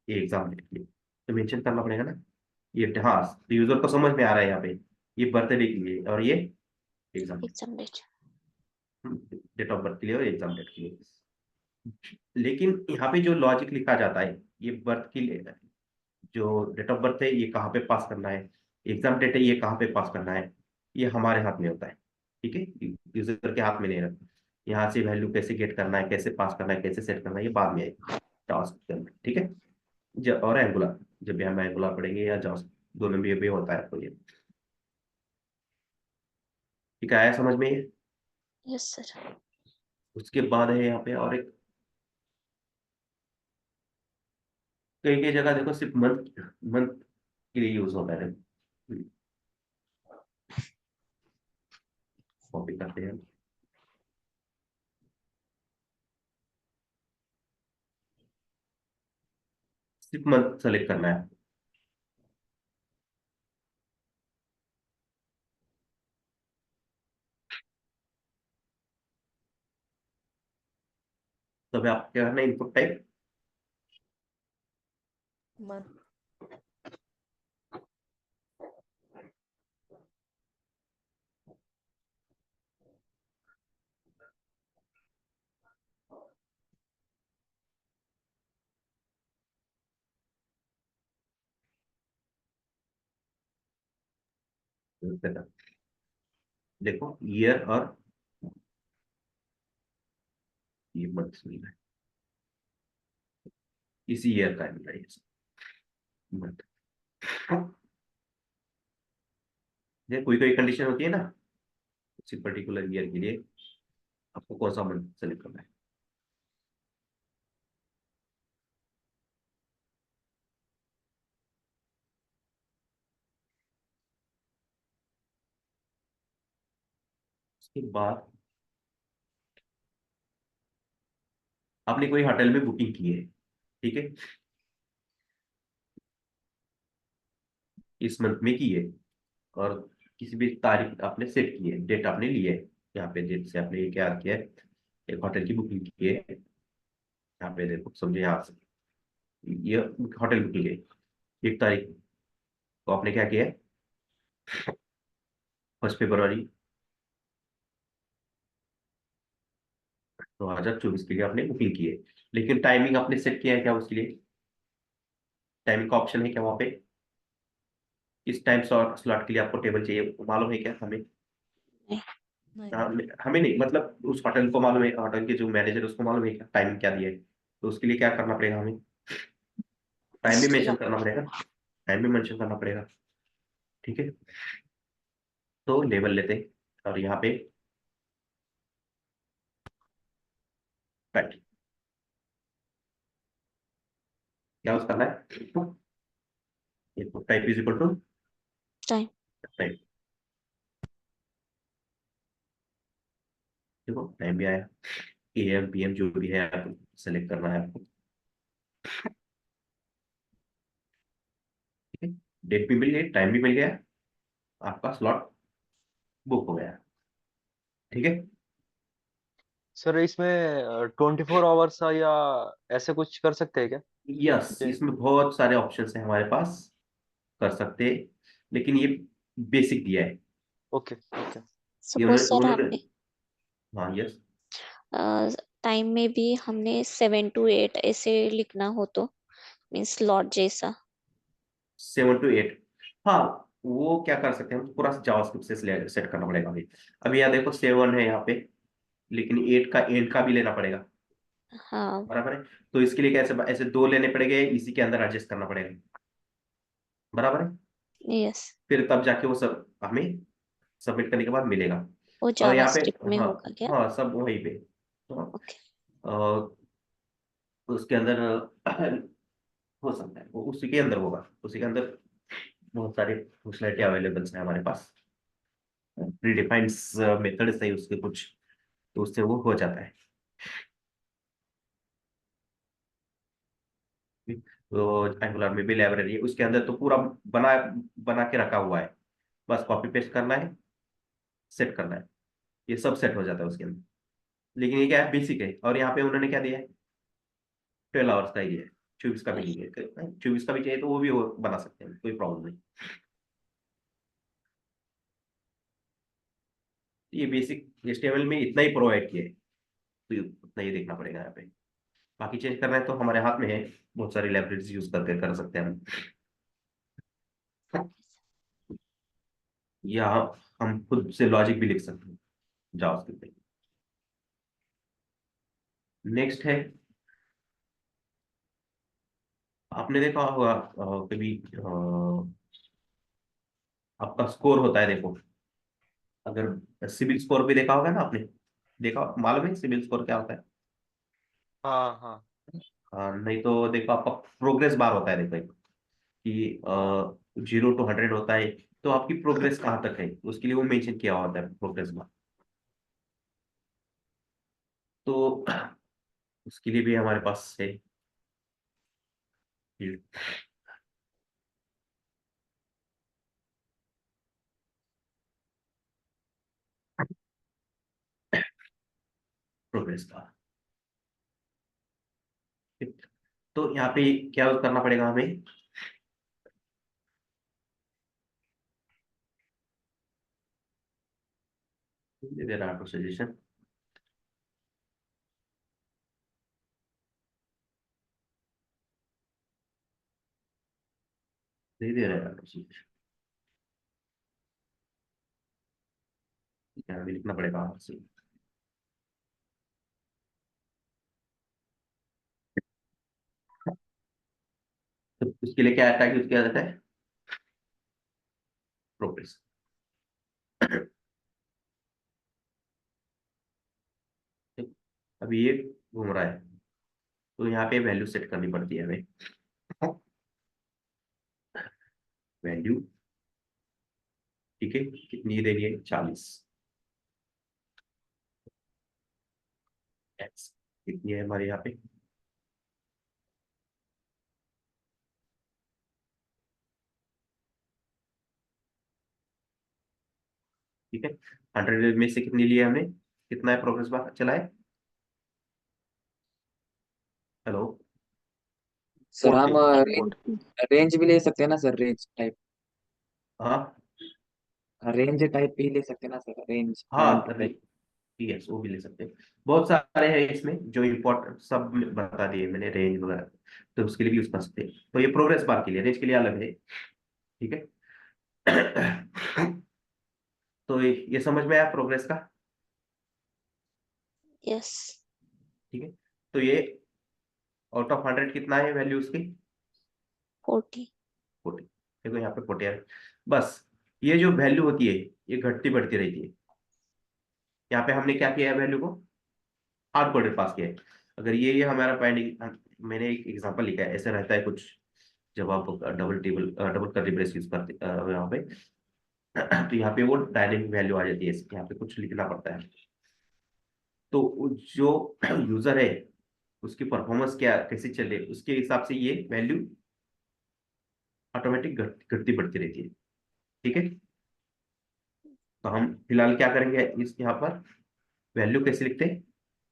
ये एग्जाम डेट के लिए तो मेंशन करना पड़ेगा ना। ये हाँ, यूजर को समझ में आ रहा है यहाँ पे, ये बर्थडे के लिए और ये exam, exam date. Date of birth के लिए और एग्जाम डेट के लिए। लेकिन यहाँ पे जो लॉजिक लिखा जाता है, ये बर्थ के लिए, जो डेट ऑफ बर्थ है ये कहाँ पे पास करना है, एग्जाम डेट है ये कहाँ पे पास करना है, ये हमारे हाथ में होता है। ठीक है, यूजर के हाथ में नहीं रहता। यहाँ से वैल्यू कैसे गेट करना है, कैसे पास करना है, कैसे सेट करना है, ये बाद में आएगा टास्क के अंदर। ठीक है, और एंगुलर, जब भी हम एंगुलर पढ़ेंगे या जावा, दोनों में भी होता है आपको ये। ठीक है, आया समझ में ये। Yes sir. उसके बाद है यहाँ पे और एक, कई कई जगह देखो सिर्फ मंथ मंथ के लिए यूज होता है। कॉपी करते हैं, सिर्फ मंथ सेलेक्ट करना है। तब आप क्या करना है, इनपुट टाइप month, देना। देखो ईयर और ये मंथ मिल रहा है, इसी ईयर का मिल रहा है ये month। ये कोई कोई कंडीशन होती है ना, किसी पर्टिकुलर ईयर के लिए आपको कौन सा मंथ सेलेक्ट करना है। उसके बाद आपने कोई होटल में बुकिंग की है, ठीक है, इस मंथ में की है, और किसी भी तारीख आपने सेट की है, डेट आपने ली है, यहाँ पे डेट से आपने ये क्या किया है, एक होटल की बुकिंग की है। यहाँ पे देखो समझे, यहाँ से ये होटल बुकिंग है, 1 तारीख को आपने क्या किया है, 1 फरवरी 2024 के लिए आपने बुकिंग की है। लेकिन टाइमिंग आपने सेट किया है क्या उसके लिए, टाइमिंग का ऑप्शन है क्या वहाँ पे, इस टाइम स्लॉट के लिए आपको टेबल चाहिए, मालूम है क्या हमें। नहीं। हमें नहीं, मतलब उस होटल को मालूम है, होटल के जो मैनेजर है उसको मालूम है क्या टाइमिंग क्या दिया है। तो उसके लिए क्या करना पड़ेगा हमें, टाइम भी मेंशन करना पड़ेगा, टाइम भी मेंशन करना पड़ेगा। ठीक है, तो लेबल लेते हैं और यहाँ पे टाइप, क्या यूज करना है, type is equal to time. Type. देखो टाइम भी आया, AM PM जो भी है आपको सेलेक्ट करना है आपको। ठीक है, डेट भी मिल गई, टाइम भी मिल गया, आपका स्लॉट बुक हो गया। ठीक है, सर इसमें 24 आवर्स या ऐसे कुछ कर सकते हैं क्या? यस, जे- इसमें बहुत सारे ऑप्शंस हैं हमारे पास, कर सकते हैं, लेकिन ये बेसिक दिया है। Okay okay. ये सपोज सर उन्होंने, आपने हाँ यस, टाइम में भी हमने 7 to 8 ऐसे लिखना हो तो मीन्स स्लॉट जैसा। 7 to 8, हाँ वो क्या कर सकते हैं हम, पूरा जावास्क्रिप्ट से सेट करना पड़ेगा अभी। अभी यहाँ देखो 7 है यहाँ पे, लेकिन 8 का एंड का भी लेना पड़ेगा, हाँ। बराबर है। तो इसके लिए कैसे, ऐसे दो लेने पड़ेंगे, इसी के अंदर एडजस्ट करना पड़ेगा, बराबर है। यस। फिर तब जाके वो सब हमें सबमिट करने के बाद मिलेगा। वो और यहाँ पे, जावास्क्रिप्ट में हाँ होगा क्या? हाँ सब वहीं पे, हाँ, ओके। उसके अंदर हो सकता है वो उसी के अंदर होगा, उसी के अंदर बहुत सारे फंक्शनलिटी अवेलेबल है हमारे पास। प्रीडिफाइंड मेथड से उसके कुछ, तो उससे वो हो जाता है। तो एंगुलर में भी लाइब्रेरी है, उसके अंदर तो पूरा बना बना के रखा हुआ है, बस कॉपी पेस्ट करना है, सेट करना है, ये सब सेट हो जाता है उसके अंदर। लेकिन ये क्या है, बेसिक है, और यहाँ पे उन्होंने क्या दिया है, 12 आवर्स का ही है, 24 का भी नहीं है। 24 का भी चाहिए तो वो भी बना सकते हैं, कोई प्रॉब्लम नहीं। ये बेसिक HTML में इतना ही प्रोवाइड किया है, तो उतना ही देखना पड़ेगा यहाँ पे। बाकी चेंज करना है तो हमारे हाथ में है, बहुत सारी लाइब्रेरीज यूज करके कर सकते हैं हम। या हम खुद से लॉजिक भी लिख सकते हैं जावास्क्रिप्ट में। नेक्स्ट है, आपने देखा होगा कभी आपका स्कोर होता है, देखो, अगर सिविल स्कोर भी देखा होगा ना आपने, देखा, मालूम है सिविल स्कोर क्या होता है? हाँ हाँ नहीं तो देखो, आपका प्रोग्रेस बार होता है, देखो कि 0 to 100 होता है, तो आपकी प्रोग्रेस कहाँ तक है, उसके लिए वो मेंशन किया होता है प्रोग्रेस बार। तो उसके लिए भी हमारे पास है प्रोग्रेस बार। तो यहाँ पे क्या करना पड़ेगा हमें, दे रहा है सजेशन, दे रहा है सजेशन, यहाँ भी लिखना पड़ेगा आपसे। तो उसके लिए क्या टैग यूज किया जाता है, प्रोग्रेस। अभी ये घूम रहा है, तो यहाँ पे वैल्यू सेट करनी पड़ती है हमें। वैल्यू, ठीक है, कितनी देनी है, 40 एक्स, कितनी है हमारे यहाँ पे, ठीक है। 100 में से कितनी ली है हमने, कितना है प्रोग्रेस बार चला है, हेलो, सर 40। हम फोर्टी। रेंज भी ले सकते हैं ना सर, रेंज टाइप? हाँ रेंज टाइप भी ले सकते हैं ना सर, रेंज हाँ, पॉइंट टाइप? यस, वो भी ले सकते हैं। बहुत सारे हैं इसमें जो इम्पोर्टेंट, सब बता दिए मैंने, रेंज वगैरह, तो उसके लिए भी यूज कर सकते हैं। तो ये प्रोग्रेस बार के लिए, रेंज के लिए अलग है, ठीक है। तो ये समझ में आया प्रोग्रेस का, यस। ठीक है। तो ये आउट ऑफ 100 कितना है वैल्यू उसकी, 40। 40। देखो यहाँ पे 40 है। बस ये जो वैल्यू होती है, ये घटती बढ़ती रहती है। यहाँ पे हमने क्या किया है, वैल्यू को हार्ड कोडेड पास किया है। अगर ये हमारा पैडिंग, मैंने एक एग्जांपल लिखा है, ऐसा रहता है कुछ, जब आप डबल कर्ली ब्रेस यूज करते यहाँ पे, तो यहाँ पे वो डायनेमिक वैल्यू आ जाती है, यहाँ पे कुछ लिखना पड़ता है। तो जो यूजर है, उसकी परफॉर्मेंस क्या कैसे चले, उसके हिसाब से ये वैल्यू ऑटोमेटिक घटती बढ़ती रहती है, ठीक है। तो हम फिलहाल क्या करेंगे, इस यहाँ पर वैल्यू कैसे लिखते हैं,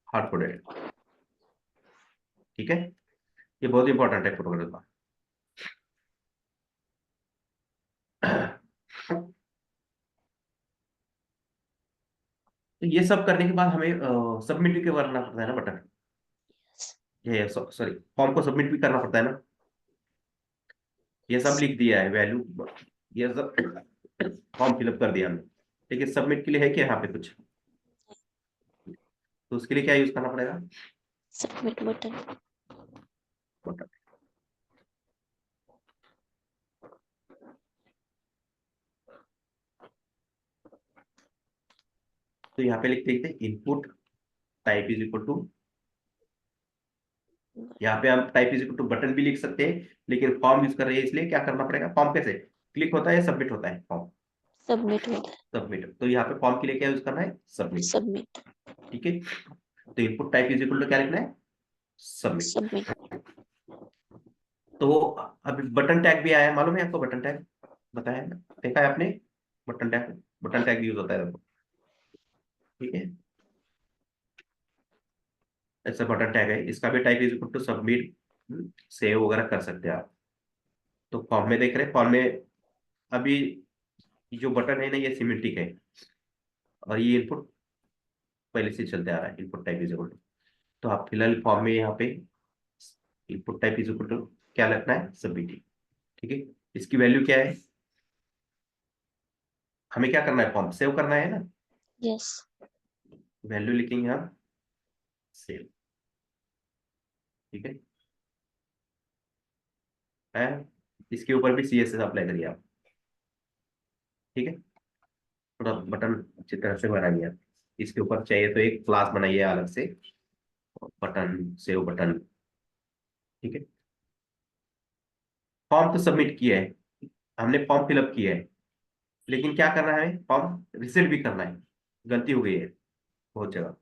हार्ड कोडेड, ठीक है। ये बहुत इंपॉर्टेंट है प्रोग्राम का। तो ये सब करने के बाद हमें सबमिट भी करना पड़ता है ना बटन, ये सॉरी, फॉर्म को सबमिट भी करना पड़ता है ना। ये सब लिख दिया है वैल्यू, ये सब फॉर्म फिलअप कर दिया हमने, ठीक है। सबमिट के लिए है क्या यहाँ पे कुछ, तो उसके लिए क्या यूज करना पड़ेगा, सबमिट बटन। बटन। तो यहाँ पे लिखते हैं input type is equal to, यहाँ पे हम type is equal to button भी लिख सकते हैं, लेकिन फॉर्म यूज कर रहे हैं इसलिए क्या करना पड़ेगा, फॉर्म कैसे क्लिक होता है, सबमिट होता है फॉर्म, सबमिट होता है, सबमिट। तो यहाँ पे फॉर्म के लिए क्या यूज करना है? सबमिट। सबमिट, ठीक है, तो input type is equal to क्या लिखना है? सबमिट। सबमिट। तो अभी बटन टैग भी आया है, मालूम है आपको? बटन टैग बताया है ना, देखा है आपने? बटन टैग यूज होता है देखो। ठीक है, ऐसा बटन टैग है, इसका भी type is equal to submit, save वगैरह कर सकते हैं आप। तो फॉर्म में देख रहे हैं, फॉर्म में अभी ये जो बटन है ना, ये सिमेंटिक है, और ये इनपुट पहले से चलते आ रहा है, input type is equal to. तो आप फिलहाल फॉर्म में यहाँ पे input type is equal to क्या रखना है? सबमिट। ठीक है, इसकी वैल्यू क्या है? हमें क्या करना है? फॉर्म सेव करना है ना, यस, वैल्यू लिखेंगे हम सेव। ठीक है, इसके ऊपर भी CSS अप्लाई करिए आप। ठीक है, थोड़ा बटन अच्छी तरह से बनाइए आप। इसके ऊपर चाहिए तो एक क्लास बनाइए अलग से, बटन सेव बटन। ठीक है, फॉर्म तो सबमिट किया है, हमने फॉर्म फिलअप किया है, लेकिन क्या करना है? फॉर्म रिसेट भी करना है, गलती हो गई है बहुत जगह।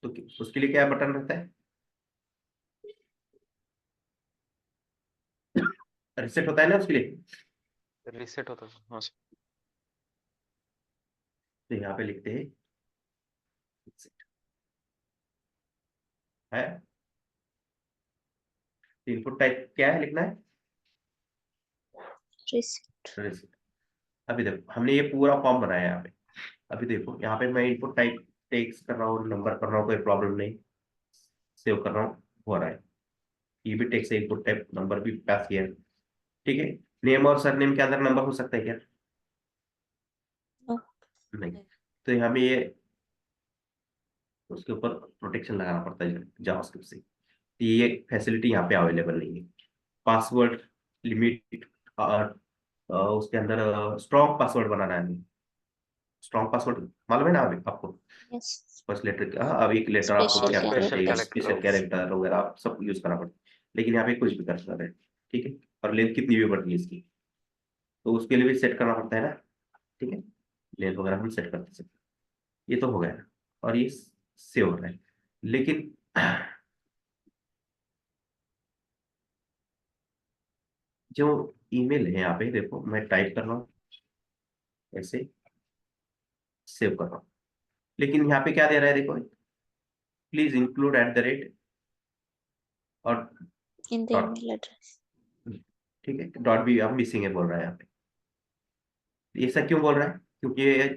तो उसके लिए क्या बटन रहता है? रिसेट होता है ना उसके लिए। रीसेट होता है, हाँ सर। तो यहाँ पे लिखते हैं reset, है। इनपुट टाइप क्या है लिखना है? Receipt, reset. अभी देखो हमने ये पूरा फॉर्म बनाया है यहाँ पे। अभी देखो यहाँ पे मैं इनपुट टाइप टेक्स्ट कर रहा हूँ, नंबर कर रहा हूँ, कोई प्रॉब्लम नहीं, सेव कर रहा हूँ, हो रहा है। ये भी टेक्स्ट है, इनपुट टाइप नंबर भी पास किया है। ठीक है, नेम और सरनेम के अंदर नंबर हो सकता है क्या? नो, नहीं। तो यहाँ पे ये उसके ऊपर प्रोटेक्शन लगाना पड़ता है जावास्क्रिप्ट से। तो ये फैसिलिटी यहाँ पे अवेलेबल नहीं है। पासवर्ड लिमिट, उसके अंदर स्ट्रॉन्ग पासवर्ड बनाना है। स्ट्रॉन्ग पासवर्ड मालूम है ना अभी आपको? यस, फर्स्ट लेटर का, अब एक लेटर आपको स्पेशल क्या करना स्पेशल चाहिए? कैरेक्टर्स, कैरेक्टर स्पेशल कैरेक्टर वगैरह आप सब यूज करना पड़ता है, लेकिन यहाँ पे कुछ भी कर सकते हैं। ठीक है, और लेंथ कितनी भी बढ़ती है इसकी, तो उसके लिए भी सेट करना पड़ता है ना। ठीक है, लेंथ वगैरह हम सेट करते हैं। ये तो हो गया, और ये सेव हो रहा है, लेकिन जो ईमेल है यहाँ पे देखो, मैं टाइप कर रहा हूँ ऐसे, सेव कर रहा हूँ, लेकिन यहाँ पे क्या दे रहा है देखो, प्लीज इंक्लूड @ और in the dot. Email address. ठीक है, डॉट भी अब मिसिंग है बोल रहा है यहाँ पे। ये सब क्यों बोल रहा है? क्योंकि ये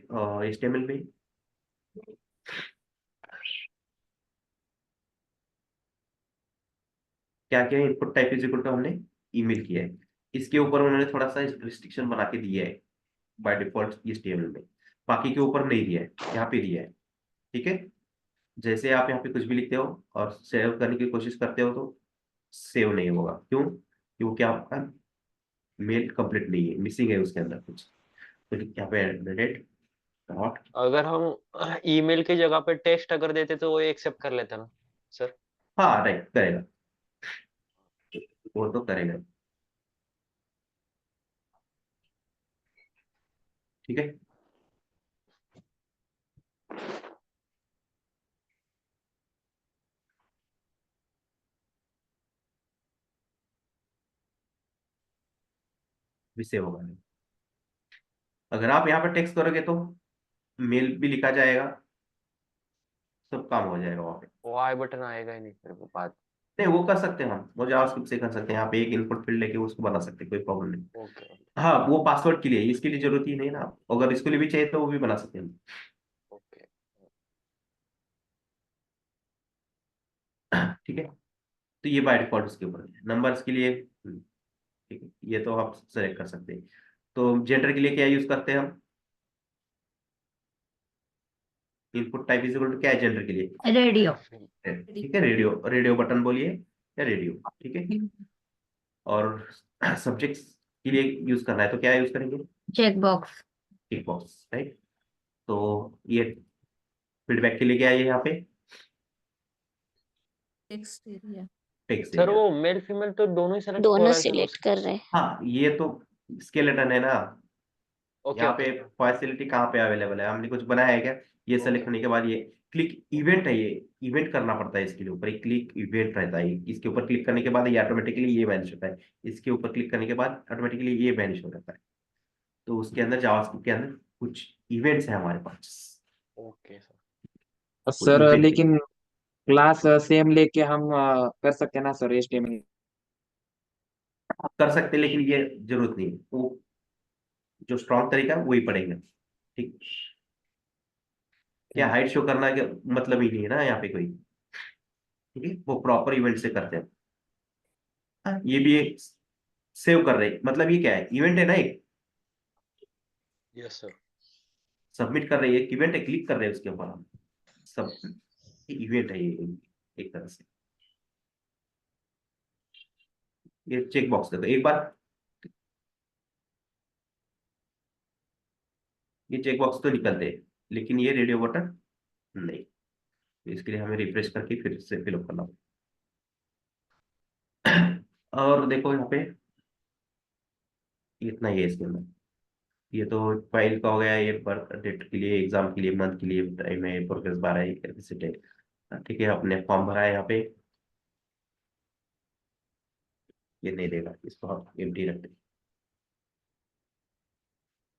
HTML में क्या क्या input type is equal to हमने ईमेल किया है, इसके ऊपर उन्होंने थोड़ा सा रिस्ट्रिक्शन बना के दिया है बाय डिफॉल्ट HTML में, बाकी के ऊपर नहीं दिया है, यहाँ पे दिया है। ठीक है, जैसे आप यहाँ पे कुछ भी लिखते हो और सेव करने की कोशिश करते हो तो सेव नहीं होगा। क्यों? क्योंकि आपका मेल कंप्लीट नहीं है, मिसिंग है उसके अंदर कुछ। तो यहाँ पे डॉट, अगर हम ईमेल की जगह पे टेस्ट अगर देते तो वो एक्सेप्ट कर लेता ना सर? हाँ राइट, करेगा, वो तो करेगा। ठीक है, भी सेव होगा नहीं। अगर आप यहाँ पे टेक्स्ट करोगे तो मेल भी लिखा जाएगा, सब काम हो जाएगा वहाँ पे। वो आई बटन आएगा ही नहीं फिर वो बाद। नहीं, वो कर सकते हैं हम, वो जावास्क्रिप्ट से कर सकते हैं, यहाँ पे एक इनपुट फील्ड लेके उसको बना सकते हैं, कोई प्रॉब्लम नहीं। ओके हाँ, वो पासवर्ड के लिए, इसके लिए जरूरत ही नहीं ना, अगर इसके लिए भी चाहिए तो वो भी बना सकते हैं। ओके। ठीक है, तो ये बाय डिफॉल्ट उसके ऊपर है। नंबर्स के लिए ठीक है, ये तो आप सेलेक्ट कर सकते हैं। तो जेंडर के लिए क्या यूज करते हैं हम? Input type is equal to क्या है जेंडर के लिए? रेडियो। ठीक है, रेडियो, रेडियो बटन बोलिए या रेडियो। ठीक है, और सब्जेक्ट्स के लिए यूज करना है तो क्या यूज करेंगे? Check box. Tick box, right. तो ये फीडबैक के लिए क्या है ये यहाँ पे? Text area. Text sir area. वो मेल फीमेल तो दोनों ही सेलेक्ट हो दोनों रहा है सर सिलेक्ट कर रहे हैं। हाँ, ये तो स्केलेटन है ना, ओके यहाँ ओके पे फैसिलिटी कहाँ पे अवेलेबल है, हमने कुछ बनाया है क्या? ये सेलेक्ट ओके होने के बाद ये क्लिक इवेंट है, ये इवेंट करना पड़ता है इसके लिए, ऊपर एक क्लिक इवेंट रहता है, इसके ऊपर क्लिक करने के बाद ये ऑटोमेटिकली ये वैनिश होता है, इसके ऊपर क्लिक करने के बाद ऑटोमेटिकली ये वैनिश हो जाता है। तो उसके अंदर जावास्क्रिप्ट के अंदर कुछ इवेंट्स है हमारे पास, ओके सर। वो सर इवेंट लेकिन क्लास सेम लेके हम कर सकते हैं ना सर HTML? कर सकते हैं, लेकिन ये जरूरत नहीं है, वो जो स्ट्रॉन्ग तरीका है वही पड़ेगा। ठीक, क्या हाइट शो करना के मतलब ही नहीं है ना यहाँ पे कोई। ठीक है, वो प्रॉपर इवेंट से करते हैं। हाँ, ये भी एक सेव कर रहे हैं, मतलब ये क्या है, इवेंट है ना, एक यस सर। सबमिट कर रहे हैं, एक इवेंट है, क्लिक कर रहे हैं उसके ऊपर हम सब, इवेंट है ये एक तरह से। ये चेक बॉक्स कर दो एक बार, ये चेक बॉक्स तो निकलते हैं, लेकिन ये रेडियो बटन नहीं, तो इसके लिए हमें रिफ्रेश करके फिर से फिलअप करना होगा। और देखो यहाँ पे इतना ही है इसके अंदर, ये तो फाइल का हो गया, ये बर्थ डेट के लिए, एग्जाम के लिए, मंथ के लिए, टाइम है, प्रोग्रेस बार है, कैपेसिटी। ठीक है, अपने फॉर्म भरा है यहाँ पे, ये नहीं देगा, इसको हम एम्प्टी रख दें,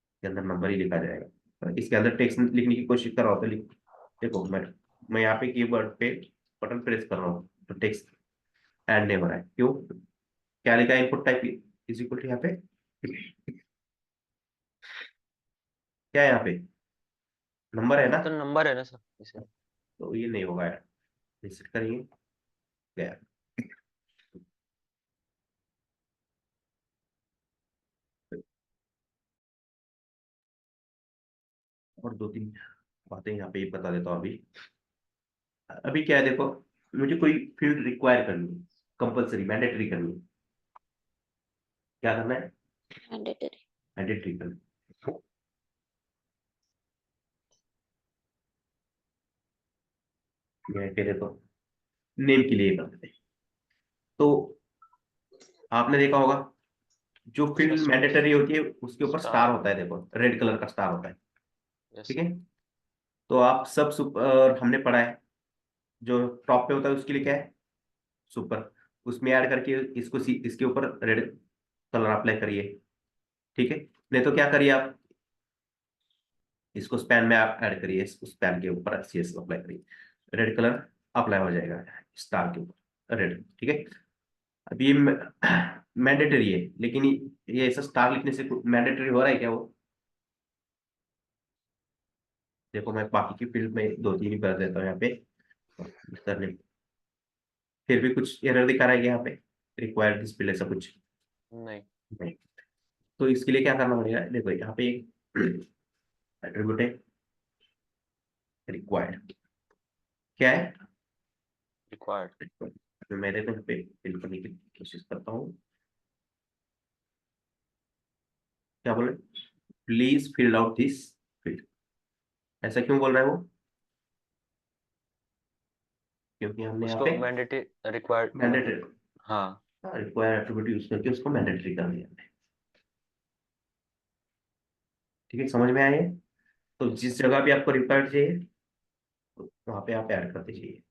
इसके अंदर नंबर ही लिखा जाएगा। इसके अंदर टेक्स्ट लिखने की कोशिश कर रहा हूँ तो लिख, देखो मैं यहाँ पे कीबोर्ड पे बटन प्रेस कर रहा हूँ तो टेक्स्ट ऐड नहीं हो रहा है, क्यों? क्या लिखा है, input type is equal to, यहाँ पे क्या है, यहाँ पे नंबर है ना, तो नंबर है ना सर इसे। तो ये नहीं होगा यार, रिसेट करिए, गया। और दो तीन बातें यहाँ पे बता देता हूँ अभी। अभी क्या है देखो, मुझे कोई फील्ड रिक्वायर करनी है, कंपलसरी मैंडेटरी करनी है, क्या करना है, मैंडेटरी। मैंडेटरी करना है। ये पहले तो नेम के लिए कर देते हैं। तो आपने देखा होगा जो उसका फील्ड मैंडेटरी होती है उसके ऊपर स्टार स्टार। होता है, देखो रेड कलर का स्टार होता है। यस ठीक सर। है, तो आप सब और हमने पढ़ा है, जो टॉप पे होता है उसके लिए क्या है, सुपर, उसमें ऐड करके इसको इसके ऊपर रेड कलर अप्लाई करिए। ठीक है, नहीं तो क्या करिए आप, इसको स्पैन में आप ऐड करिए, स्पैन के ऊपर सीएस अप्लाई करिए, रेड कलर अप्लाई हो जाएगा स्टार के ऊपर रेड। ठीक है, अब ये मैंडेटरी है, लेकिन ये ऐसा स्टार लिखने से मैंडेटरी हो रहा है क्या वो? देखो मैं बाकी की फील्ड में दो तीन ही कर देता हूँ यहाँ पे करने, फिर भी कुछ एरर दिखा रहा है यहाँ पे, रिक्वायर्ड दिस फील्ड ऐसा कुछ नहीं। नहीं। तो इसके लिए क्या करना पड़ेगा, देखो यहाँ पे एक एट्रीब्यूट है रिक्वायर्ड, क्या है, रिक्वायर्ड। तो मैं देखो यहाँ पे फिल करने की कोशिश करता हूँ, क्या बोले, please fill out this field, ऐसा क्यों बोल रहा है वो? क्योंकि हमने यहाँ उसको पे मैंडेटरी रिक्वायर्ड मैंडेटरी, मतलब। हाँ। रिक्वायर एट्रीब्यूट यूज करके उसको मैंडेटरी कर दिया हमने। ठीक है, समझ में आया? तो जिस जगह भी आपको रिक्वायर्ड चाहिए तो वहां पे आप ऐड करते चाहिए।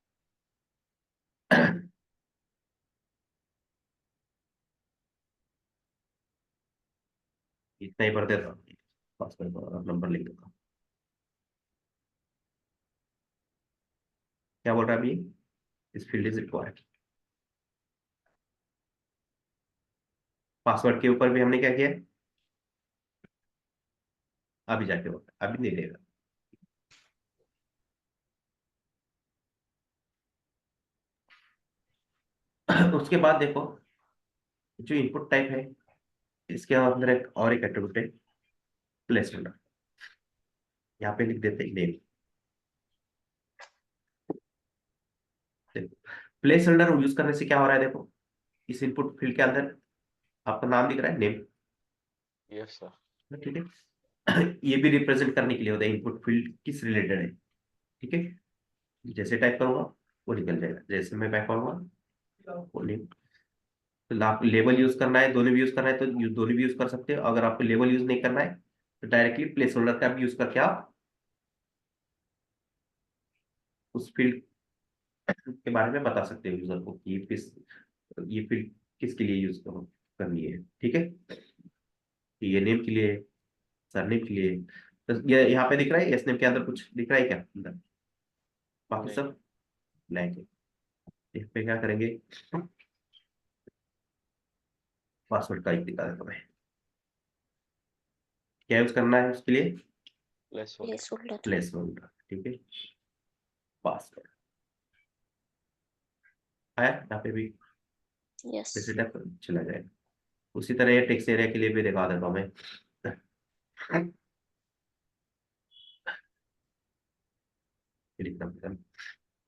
इतना ही भर देता हूँ, पासवर्ड और नंबर लिख देता हूँ। क्या बोल रहा है अभी, इस फील्ड इज रिक्वायर्ड, पासवर्ड के ऊपर भी हमने क्या किया, अभी जाके होगा, अभी नहीं देगा। उसके बाद देखो जो इनपुट टाइप है, इसके अंदर एक और एक एट्रीब्यूट है प्लेस होल्डर, यहाँ पे लिख देते हैं नेम। प्लेस होल्डर यूज करने से क्या हो रहा है, देखो इस इनपुट फील्ड के अंदर आपका नाम दिख रहा है, नेम। Yes sir. ठीक है, ये भी रिप्रेजेंट करने के लिए होता है इनपुट फील्ड किस रिलेटेड है। ठीक है, जैसे टाइप करूंगा वो निकल जाएगा, जैसे मैं बैक करूंगा वो नहीं। तो आप लेबल यूज करना है, दोनों भी यूज करना है तो दोनों भी यूज कर सकते हो, अगर आपको लेबल यूज नहीं करना है तो डायरेक्टली प्लेस होल्डर का यूज करके आप उस फील्ड के बारे में बता सकते हो यूजर को कि ये फील्ड किसके लिए यूज करनी है। ठीक है, ये नेम के लिए, सरनेम के लिए। तो ये यहाँ पे दिख रहा है, एस नेम के अंदर कुछ दिख रहा है क्या अंदर? बाकी नहीं। सब ब्लैंक है। इस पे क्या करेंगे, पासवर्ड का एक दिखा देता हूं मैं। क्या यूज करना है उसके लिए? Place holder. Place holder. Place holder. ठीक है, पासवर्ड आया यहाँ पे भी, यस। जैसे टाइप चला जाएगा। उसी तरह ये टेक्स्ट एरिया के लिए भी दिखा देता हूँ मैं।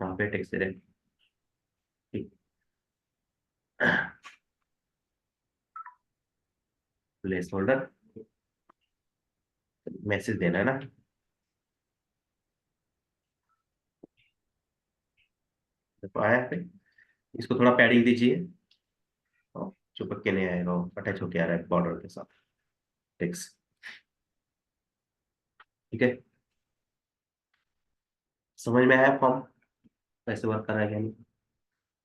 यहाँ पे text area, place holder, message देना है ना। तो आया पे, इसको थोड़ा पैडिंग दीजिए, और चिपक के नहीं आएगा, अटैच होके आ रहा है बॉर्डर के साथ टेक्स्ट। ठीक है, समझ में आया फॉर्म कैसे वर्क कर रहा है? यानी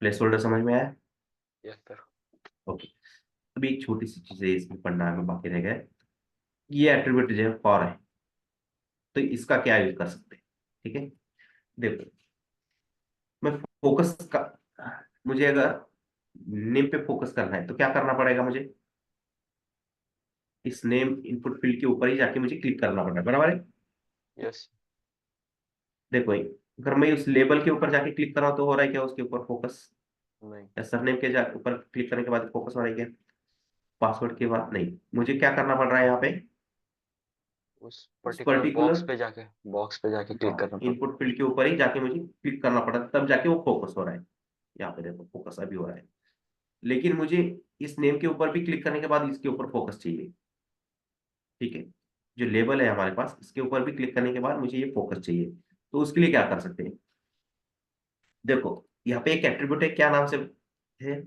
प्लेस होल्डर समझ में आया? Yes sir. ओके, अभी एक छोटी सी चीज है इसमें पढ़ना है, बाकी रह गया। ये एट्रीब्यूट जो है फॉर है, तो इसका क्या यूज कर सकते हैं? ठीक है, देखो मैं फोकस का, मुझे अगर नेम पे फोकस करना है तो क्या करना पड़ेगा मुझे? इस नेम इनपुट फील्ड के ऊपर ही जाके मुझे क्लिक करना पड़ेगा, बराबर है? यस। देखो अगर मैं उस लेबल के ऊपर जाके क्लिक कर रहा हूं तो हो रहा है क्या उसके ऊपर फोकस? नहीं। या सरनेम के ऊपर क्लिक करने के बाद फोकस हो रहा है क्या? पासवर्ड के बाद नहीं, मुझे क्या करना पड़ रहा है यहाँ पे? उस उस पर्टिकुलर पर्टिकुलर बॉक्स पे जाके क्लिक करना पड़ता इनपुट फील्ड के ऊपर ही जाके मुझे क्लिक करना पड़ा, तब जाके वो फोकस हो रहा है। यहाँ पे देखो फोकस अभी हो रहा है, लेकिन मुझे इस नेम के ऊपर भी क्लिक करने के बाद इसके ऊपर फोकस चाहिए। ठीक है, जो लेबल है हमारे पास इसके ऊपर भी क्लिक करने के बाद मुझे ये फोकस चाहिए। तो उसके लिए क्या कर सकते हैं? देखो यहाँ पे एक एट्रीब्यूट है, क्या नाम से है?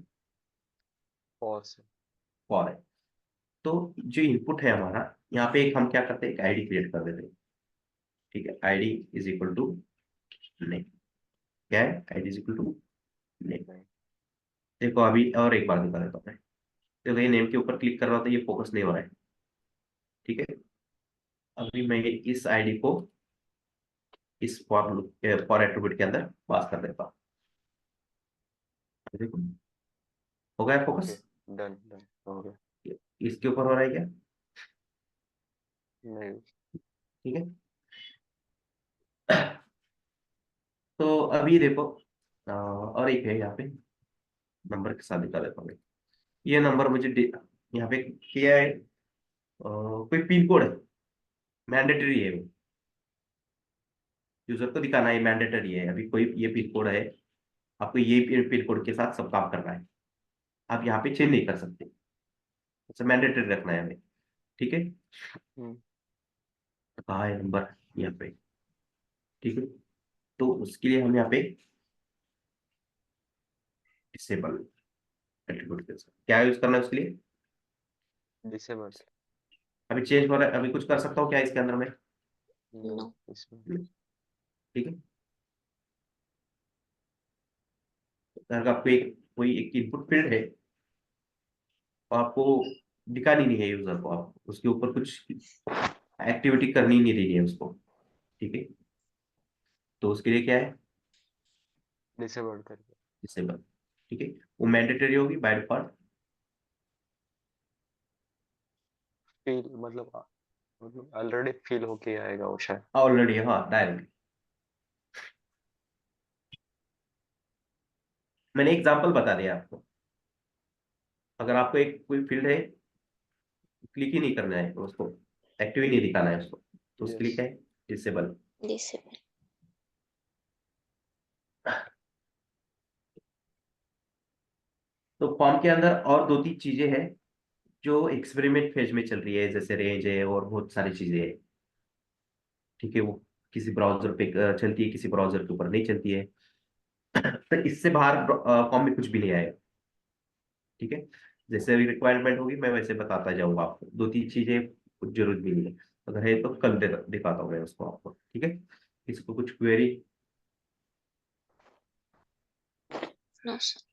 फॉर से। फॉर है। तो जो इनपुट है हमारा, यहाँ पे एक हम क्या करते हैं, एक आईडी क्रिएट कर देते हैं। ठीक है, ID is equal to name. क्या है? ID is equal to name. नहीं। देखो अभी और एक बार दिखा देता हूँ मैं। देखो ये नेम के ऊपर क्लिक कर रहा हूँ तो ये फोकस नहीं हो रहा है। ठीक है, अभी मैं इस आईडी को इस फॉर एट्रीब्यूट के अंदर पास कर देता हूँ। देखो हो गया ओके। फोकस। डन डन हो गया। इसके ऊपर हो रहा है क्या? नहीं। ठीक है, तो अभी देखो और एक है यहाँ पे, नंबर के साथ दिखा देता हूँ मैं। ये नंबर मुझे यहाँ पे क्या है, कोई पिन कोड है, मैंडेटरी है, यूजर को दिखाना है, मैंडेटरी है। अभी कोई ये पिन कोड है, आपको ये पिन कोड के साथ सब काम करना है, आप यहाँ पे चेंज नहीं कर सकते। अच्छा, मैंडेटरी रखना है हमें। ठीक है, हम्म। तो कहाँ है नंबर? यहाँ पे। ठीक है, तो उसके लिए हम यहाँ पे डिसेबल एट्रीब्यूट के साथ क्या यूज करना है उसके लिए? डिसेबल। अभी चेंज हो रहा है, अभी कुछ कर सकता हूँ क्या इसके अंदर में? नो। नो। इसमें। ठीक है, अगर आपको एक कोई एक इनपुट फील्ड है, तो आपको दिखानी नहीं है यूजर को, आप उसके ऊपर कुछ एक्टिविटी करनी नहीं देनी है उसको। ठीक है, तो उसके लिए क्या है? डिसेबल करके। डिसेबल। ठीक है, वो मैंडेटरी होगी बाय डिफॉल्ट। फील मतलब ऑलरेडी फील होके आएगा वो शायद। ऑलरेडी, हाँ डायरेक्ट। मैंने एग्जांपल बता दिया आपको। अगर आपको एक कोई फील्ड है, क्लिक ही नहीं करना है तो उसको, एक्टिव ही नहीं दिखाना है उसको, तो उसके लिए यस। क्या है? डिसेबल। डिसेबल। तो फॉर्म के अंदर और दो तीन चीजें हैं जो एक्सपेरिमेंट फेज में चल रही है, जैसे रेंज है और बहुत सारी चीजें हैं। ठीक है, वो किसी ब्राउजर पे चलती है, किसी ब्राउजर के ऊपर नहीं चलती है। तो इससे बाहर फॉर्म में कुछ भी नहीं आएगा। ठीक है, जैसे अभी रिक्वायरमेंट होगी मैं वैसे बताता जाऊंगा आपको, दो तीन चीजें कुछ जरूरत भी नहीं है। अगर है तो कल दिखाता हूँ मैं उसको आपको, ठीक है। इसको कुछ क्वेरी? No sir.